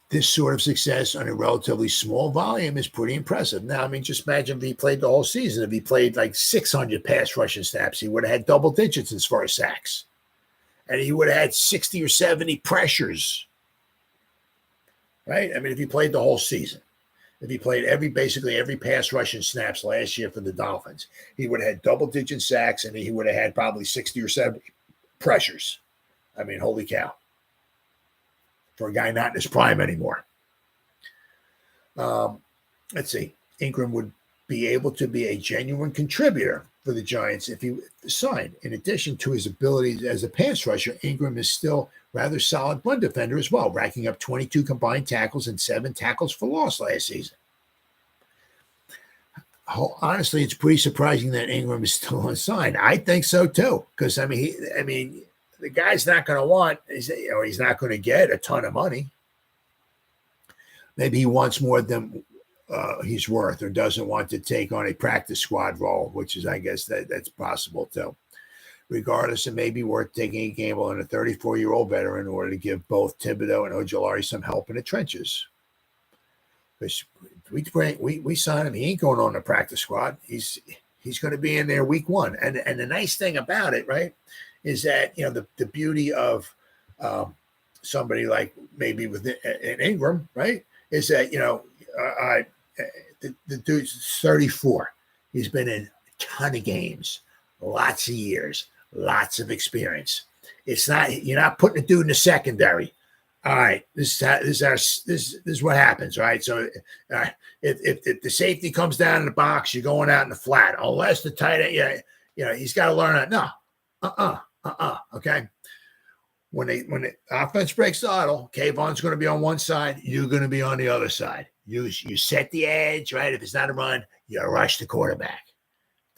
This sort of success on a relatively small volume is pretty impressive. Now, I mean, just imagine if he played the whole season. If he played like 600 pass rushing snaps, he would have had double digits as far as sacks. And he would have had 60 or 70 pressures. Right? I mean, if he played the whole season, if he played basically every pass rushing snaps last year for the Dolphins, he would have had double digit sacks and he would have had probably 60 or 70 pressures. I mean, holy cow. For a guy not in his prime anymore. Let's see. Ingram would be able to be a genuine contributor for the Giants if he signed. In addition to his abilities as a pass rusher, Ingram is still rather solid run defender as well, racking up 22 combined tackles and 7 tackles for loss last season. Honestly, it's pretty surprising that Ingram is still unsigned. I think so too, because the guy's not going to want, he's not going to get a ton of money. Maybe he wants more than he's worth, or doesn't want to take on a practice squad role, which is, I guess, that's possible too. Regardless, it may be worth taking a gamble on a 34-year-old veteran in order to give both Thibodeau and Ojulari some help in the trenches. Because we sign him, he ain't going on the practice squad. He's going to be in there week 1. And the nice thing about it, right, is that, the beauty of somebody like maybe with an Ingram, right, is that, the dude's 34. He's been in a ton of games, lots of years, lots of experience. You're not putting a dude in the secondary. All right, this is what happens, right? So if the safety comes down in the box, you're going out in the flat, unless the tight end, he's got to learn that. No, okay. When the offense breaks the huddle, Kayvon's going to be on one side, you're going to be on the other side. You set the edge, right? If it's not a run, you rush the quarterback.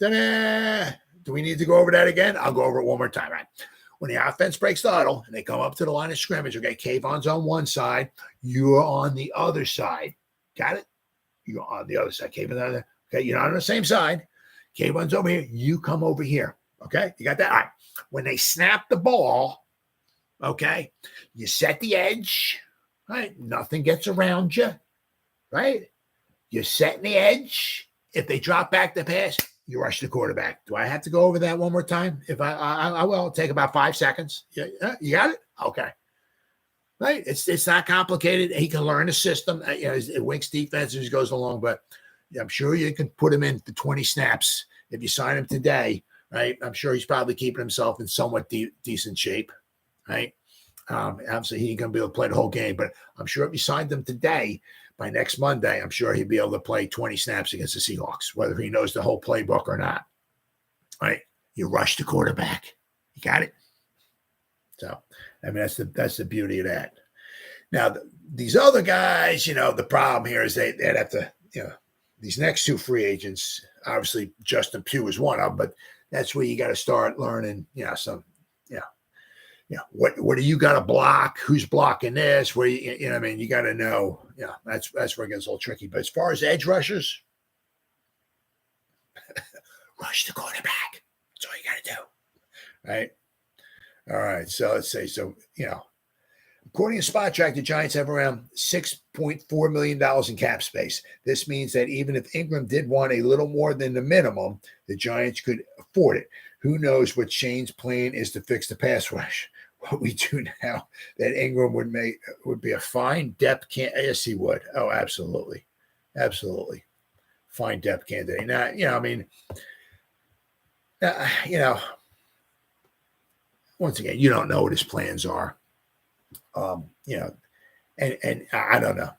Ta-da! Do we need to go over that again? I'll go over it one more time, right? When the offense breaks the huddle and they come up to the line of scrimmage, okay, Kayvon's on one side, you're on the other side. Got it? You're on the other side. Kayvon's on the other. Okay, you're not on the same side. Kayvon's over here. You come over here. Okay, you got that? All right. When they snap the ball, okay, you set the edge, right? Nothing gets around you, right? You're setting the edge. If they drop back the pass, you rush the quarterback. Do I have to go over that one more time? If I will, take about 5 seconds. Yeah, you got it? Okay. Right? It's not complicated. He can learn the system. Wicks defense as he goes along, but I'm sure you can put him in for 20 snaps if you sign him today. Right, I'm sure he's probably keeping himself in somewhat decent shape, right? Obviously, he ain't going to be able to play the whole game, but I'm sure if you signed him today, by next Monday, I'm sure he'd be able to play 20 snaps against the Seahawks, whether he knows the whole playbook or not. Right? You rush the quarterback. You got it? So, that's the beauty of that. Now, these other guys, the problem here is they'd have to, these next 2 free agents, obviously Justin Pugh is one of them, but that's where you got to start learning, what do you got to block? Who's blocking this? Where you got to know. That's where it gets a little tricky. But as far as edge rushers, rush the quarterback. That's all you got to do, right? All right. So let's say according to Spot Track, the Giants have around $6.4 million in cap space. This means that even if Ingram did want a little more than the minimum, the Giants could afford it. Who knows what Shane's plan is to fix the pass rush? What we do now, that Ingram would be a fine depth. Yes, he would. Oh, absolutely. fine depth candidate. Now, once again, you don't know what his plans are. And I don't know.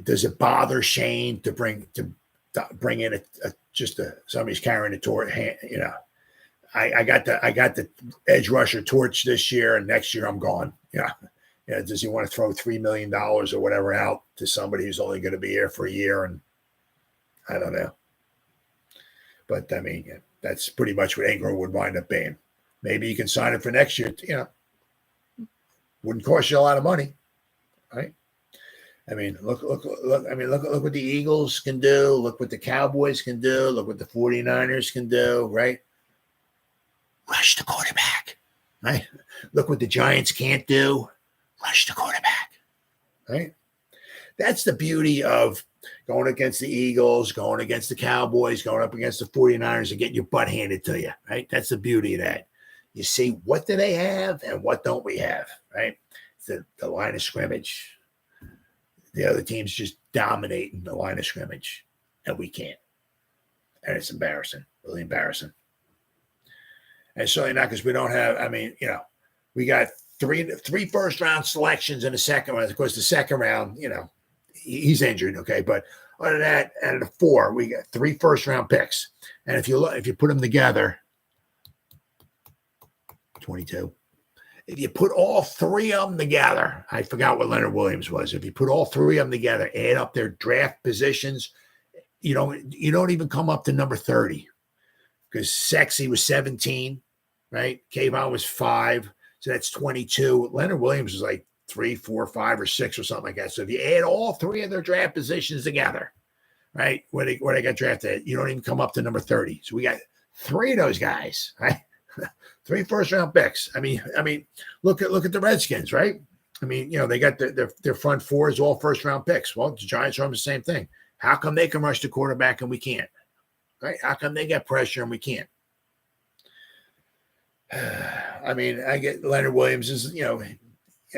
Does it bother Shane to bring in somebody's carrying a torch? I got the edge rusher torch this year, and next year I'm gone. Does he want to throw $3 million or whatever out to somebody who's only going to be here for a year? And I don't know. But I mean, that's pretty much what Ingram would wind up being. Maybe you can sign him for next year. Wouldn't cost you a lot of money, right? I mean, look what the Eagles can do. Look what the Cowboys can do. Look what the 49ers can do, right? Rush the quarterback, right? Look what the Giants can't do. Rush the quarterback, right? That's the beauty of going against the Eagles, going against the Cowboys, going up against the 49ers and getting your butt handed to you, right? That's the beauty of that. You see, what do they have and what don't we have, right? It's the line of scrimmage. The other team's just dominating the line of scrimmage, and we can't. And it's embarrassing, really embarrassing. And certainly not because we don't have, we got three first-round selections in the second round. Of course, the second round, he's injured, okay? But other than that, out of the 4, we got 3 first-round picks. And if you put them together, 22. If you put all 3 of them together, I forgot what Leonard Williams was. If you put all 3 of them together, add up their draft positions, you don't even come up to number 30 because Sexy was 17, right? Kayvon was 5, so that's 22. Leonard Williams was like 3, 4, 5, or 6 or something like that. So if you add all 3 of their draft positions together, right, where they got drafted, you don't even come up to number 30. So we got 3 of those guys, right? 3 first-round picks. I mean, look at the Redskins, right? I mean, they got their front 4 is all first-round picks. Well, the Giants are on the same thing. How come they can rush the quarterback and we can't? Right? How come they get pressure and we can't? I mean, I get Leonard Williams is,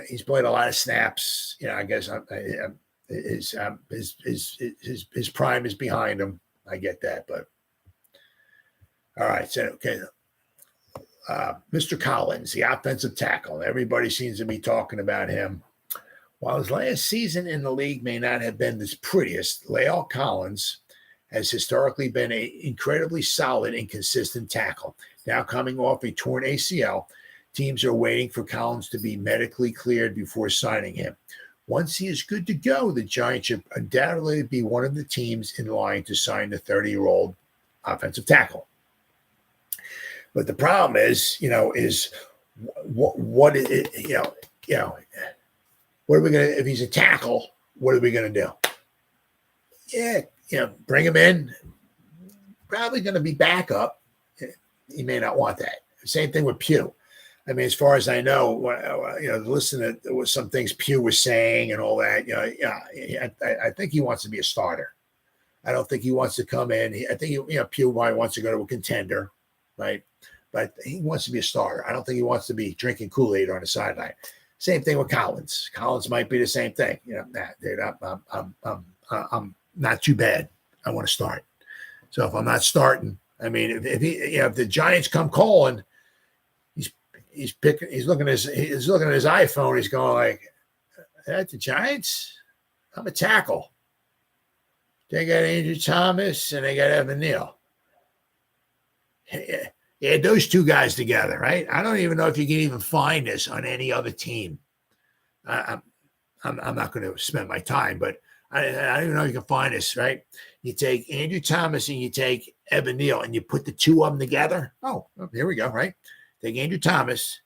he's played a lot of snaps. I guess his prime is behind him. I get that, but all right. So okay. Mr. Collins, the offensive tackle. Everybody seems to be talking about him. While his last season in the league may not have been the prettiest, La'el Collins has historically been an incredibly solid and consistent tackle. Now coming off a torn ACL, teams are waiting for Collins to be medically cleared before signing him. Once he is good to go, the Giants should undoubtedly be one of the teams in line to sign the 30-year-old offensive tackle. But the problem is what are we going to, if he's a tackle, what are we going to do? Yeah, bring him in. Probably going to be backup. He may not want that. Same thing with Pugh. I mean, as far as I know, listen to some things Pugh was saying and all that. I think he wants to be a starter. I don't think he wants to come in. I think Pugh might wants to go to a contender, right? But he wants to be a starter. I don't think he wants to be drinking Kool-Aid on the sideline. Same thing with Collins. Collins might be the same thing. Dude, I'm not too bad. I want to start. So if I'm not starting, I mean, if the Giants come calling, he's looking at his iPhone. He's going like, "That's the Giants. I'm a tackle. They got Andrew Thomas and they got Evan Neal. Add those 2 guys together, right? I don't even know if you can even find this on any other team. I'm not going to spend my time, but I don't even know if you can find this, right? You take Andrew Thomas and you take Evan Neal and you put the 2 of them together. Oh, here we go, right? Take Andrew Thomas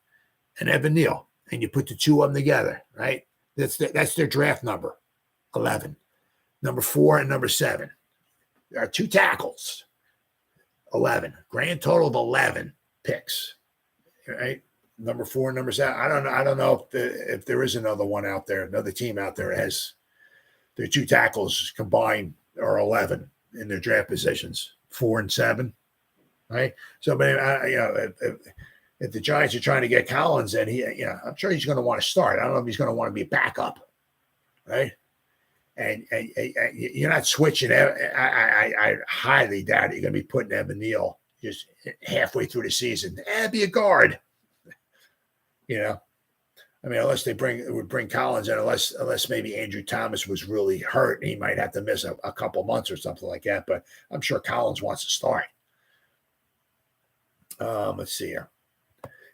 and Evan Neal and you put the 2 of them together, right? That's their draft number, 11. Number 4 and number 7. There are 2 tackles. 11, grand total of 11 picks, right? Number 4 and number 7. I don't know if there is another one out there, another team out there that has their 2 tackles combined are 11 in their draft positions, 4 and 7, right? So, but if the Giants are trying to get Collins in, I'm sure he's going to want to start. I don't know if he's going to want to be a backup, right? and you're not switching. I highly doubt you're going to be putting Evan Neal just halfway through the season. Be a guard. I mean, unless would bring Collins in, unless maybe Andrew Thomas was really hurt and he might have to miss a couple months or something like that. But I'm sure Collins wants to start. Let's see here.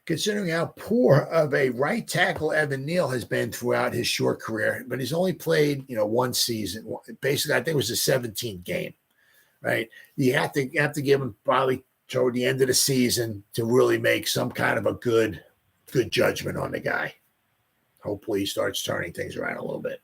Considering how poor of a right tackle Evan Neal has been throughout his short career, but he's only played, one season. Basically, I think it was a 17th game, right? You have to give him probably toward the end of the season to really make some kind of a good judgment on the guy. Hopefully, he starts turning things around a little bit.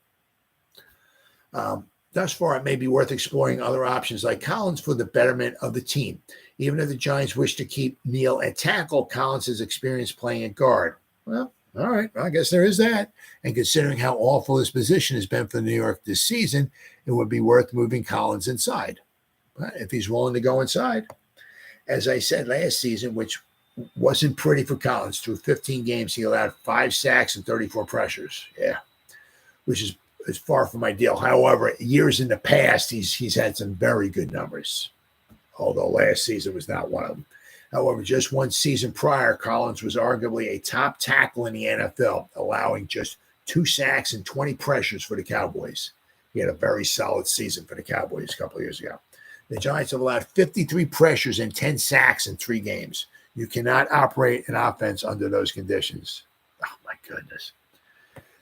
Thus far, it may be worth exploring other options like Collins for the betterment of the team. Even if the Giants wish to keep Neal at tackle, Collins has experience playing at guard. Well, all right. I guess there is that. And considering how awful his position has been for New York this season, it would be worth moving Collins inside. But if he's willing to go inside, as I said last season, which wasn't pretty for Collins. Through 15 games, he allowed 5 sacks and 34 pressures. Yeah, which is far from ideal. However, years in the past, he's had some very good numbers, although last season was not one of them. However, just one season prior, Collins was arguably a top tackle in the NFL, allowing just 2 sacks and 20 pressures for the Cowboys. He had a very solid season for the Cowboys a couple of years ago. The Giants have allowed 53 pressures and 10 sacks in 3 games. You cannot operate an offense under those conditions. Oh, my goodness.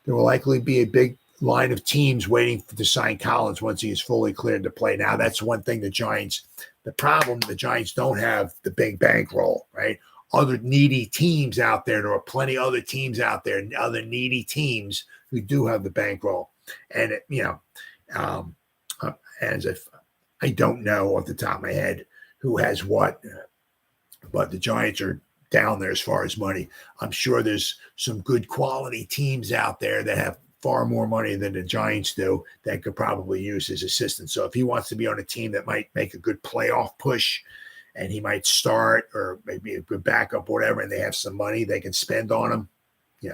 There will likely be a big line of teams waiting to sign Collins once he is fully cleared to play. Now, that's one thing the Giants don't have the big bankroll, right? Other needy teams out there. There are plenty of other teams out there, other needy teams who do have the bankroll. And, as if I don't know off the top of my head who has what, but the Giants are down there as far as money. I'm sure there's some good quality teams out there that have far more money than the Giants do that could probably use his assistance. So if he wants to be on a team that might make a good playoff push and he might start or maybe a good backup or whatever, and they have some money they can spend on him,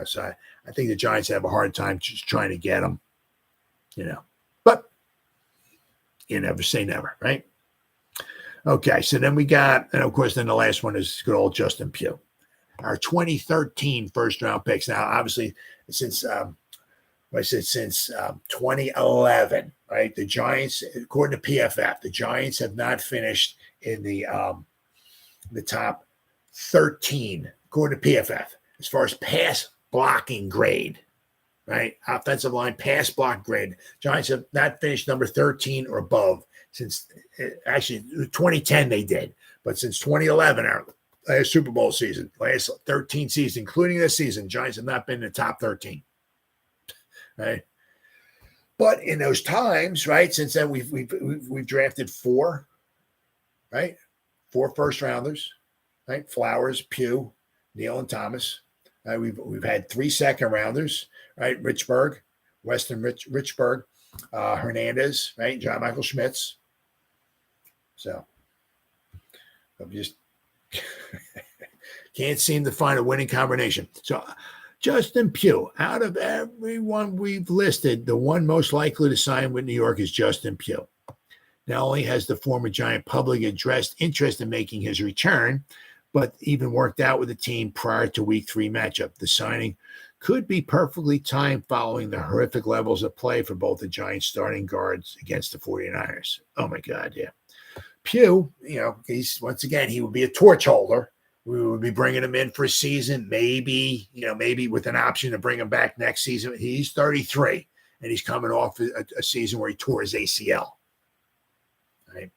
so I think the Giants have a hard time just trying to get him, but you never say never, right? Okay, so then we got, and of course, then the last one is good old Justin Pugh, our 2013 first-round picks. Now, obviously, since 2011, right? The Giants, according to PFF, the Giants have not finished in the top 13, according to PFF, as far as pass blocking grade, right? Offensive line pass block grade. Giants have not finished number 13 or above. Since actually 2010 they did, but since 2011, our last Super Bowl season, last 13 seasons, including this season, Giants have not been in the top 13. Right, but in those times, right, since then we've drafted 4, right, 4 first rounders, right, Flowers, Pugh, Neal, and Thomas. We've had 3 second rounders, right, Weston Richburg, Hernandez, right, John Michael Schmitz. So I'm just can't seem to find a winning combination. So Justin Pugh, out of everyone we've listed, the one most likely to sign with New York is Justin Pugh. Not only has the former Giant public addressed interest in making his return, but even worked out with the team prior to Week 3 matchup. The signing could be perfectly timed following the horrific levels of play for both the Giants starting guards against the 49ers. Oh, my God, yeah. Pugh, he's once again, he would be a torch holder. We would be bringing him in for a season, maybe with an option to bring him back next season. He's 33, and he's coming off a season where he tore his ACL. Right?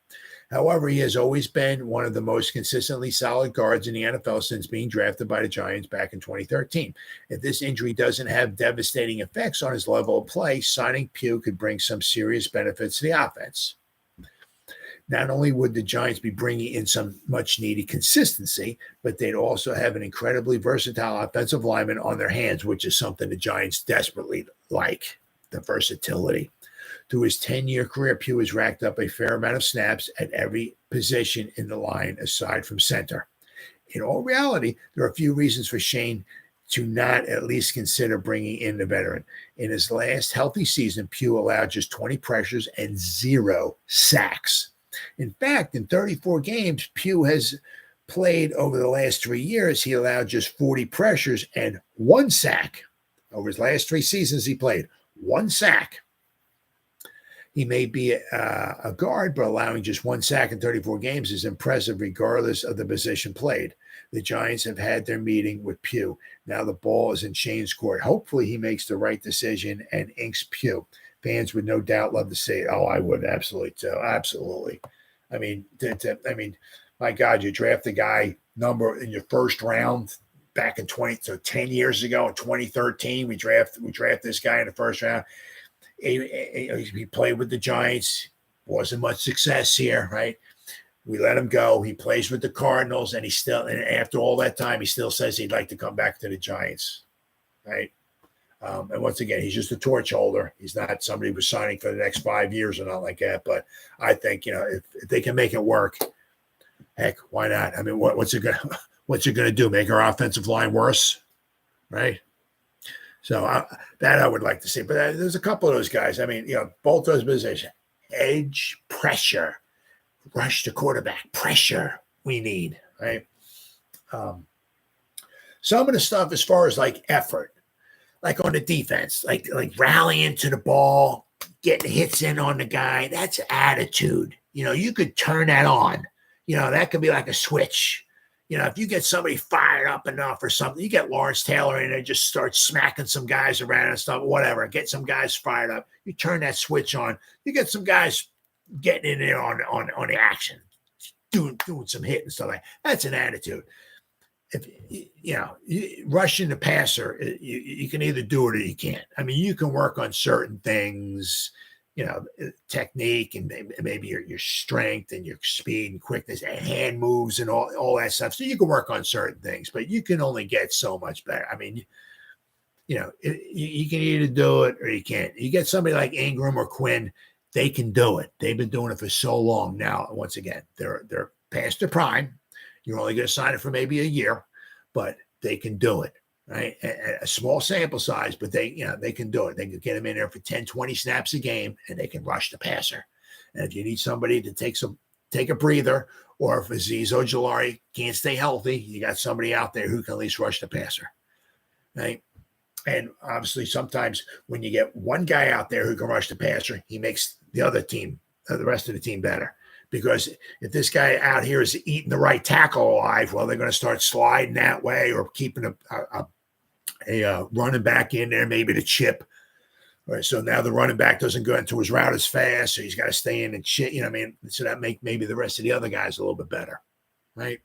However, he has always been one of the most consistently solid guards in the NFL since being drafted by the Giants back in 2013. If this injury doesn't have devastating effects on his level of play, signing Pugh could bring some serious benefits to the offense. Not only would the Giants be bringing in some much-needed consistency, but they'd also have an incredibly versatile offensive lineman on their hands, which is something the Giants desperately like, the versatility. Through his 10-year career, Pugh has racked up a fair amount of snaps at every position in the line aside from center. In all reality, there are a few reasons for Shane to not at least consider bringing in the veteran. In his last healthy season, Pugh allowed just 20 pressures and 0 sacks. In fact, in 34 games Pugh has played over the last 3 years, he allowed just 40 pressures and 1 sack. Over his last 3 seasons, he played 1 sack. He may be a guard, but allowing just 1 sack in 34 games is impressive regardless of the position played. The Giants have had their meeting with Pugh. Now the ball is in Shane's court. Hopefully he makes the right decision and inks Pugh. Fans would no doubt love to see it. Oh, I would absolutely too. Absolutely. I mean, my God, you draft a guy number in your first round back in 10 years ago in 2013. We draft this guy in the first round. He played with the Giants. Wasn't much success here, right? We let him go. He plays with the Cardinals, and after all that time, he still says he'd like to come back to the Giants, right? And once again, he's just a torch holder. He's not somebody who's signing for the next 5 years or not like that. But I think, if they can make it work, heck, why not? I mean, what's it gonna do? Make our offensive line worse, right? So that I would like to see. But there's a couple of those guys. I mean, both those positions, edge, pressure, rush the quarterback, pressure we need, right? Some of the stuff as far as like effort, like on the defense, like rallying to the ball, getting hits in on the guy, that's attitude. You could turn that on. That could be like a switch. If you get somebody fired up enough or something, you get Lawrence Taylor in and just start smacking some guys around and stuff, whatever. Get some guys fired up. You turn that switch on. You get some guys getting in there on the action, doing some hit and stuff like that. That's an attitude. If rushing the passer, you can either do it or you can't. I mean, you can work on certain things, technique and maybe your strength and your speed and quickness and hand moves and all that stuff. So you can work on certain things, but you can only get so much better. I mean, you can either do it or you can't. You get somebody like Ingram or Quinn, they can do it. They've been doing it for so long now. Once again, they're past their prime. You're only going to sign it for maybe a year, but they can do it. Right. A small sample size, but they can do it. They can get them in there for 10, 20 snaps a game and they can rush the passer. And if you need somebody to take a breather, or if Azeez Ojulari can't stay healthy, you got somebody out there who can at least rush the passer. Right. And obviously sometimes when you get one guy out there who can rush the passer, he makes the other team, the rest of the team better. Because if this guy out here is eating the right tackle alive, well, they're going to start sliding that way or keeping a running back in there, maybe to chip. All right, so now the running back doesn't go into his route as fast, so he's got to stay in and chip. So that make maybe the rest of the other guys a little bit better, right?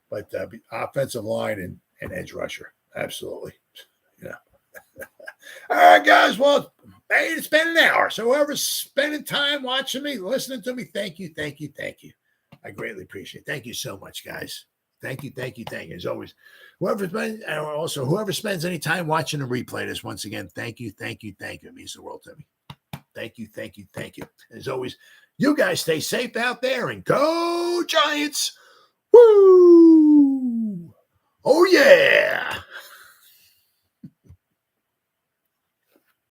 But offensive line and edge rusher, absolutely. All right, guys. Well, hey, it's been an hour. So whoever's spending time watching me, listening to me, thank you. I greatly appreciate it. Thank you so much, guys. Thank you. As always, whoever spends any time watching a replay this, once again, thank you. It means the world to me. Thank you. As always, you guys stay safe out there and go Giants. Woo! Oh, yeah.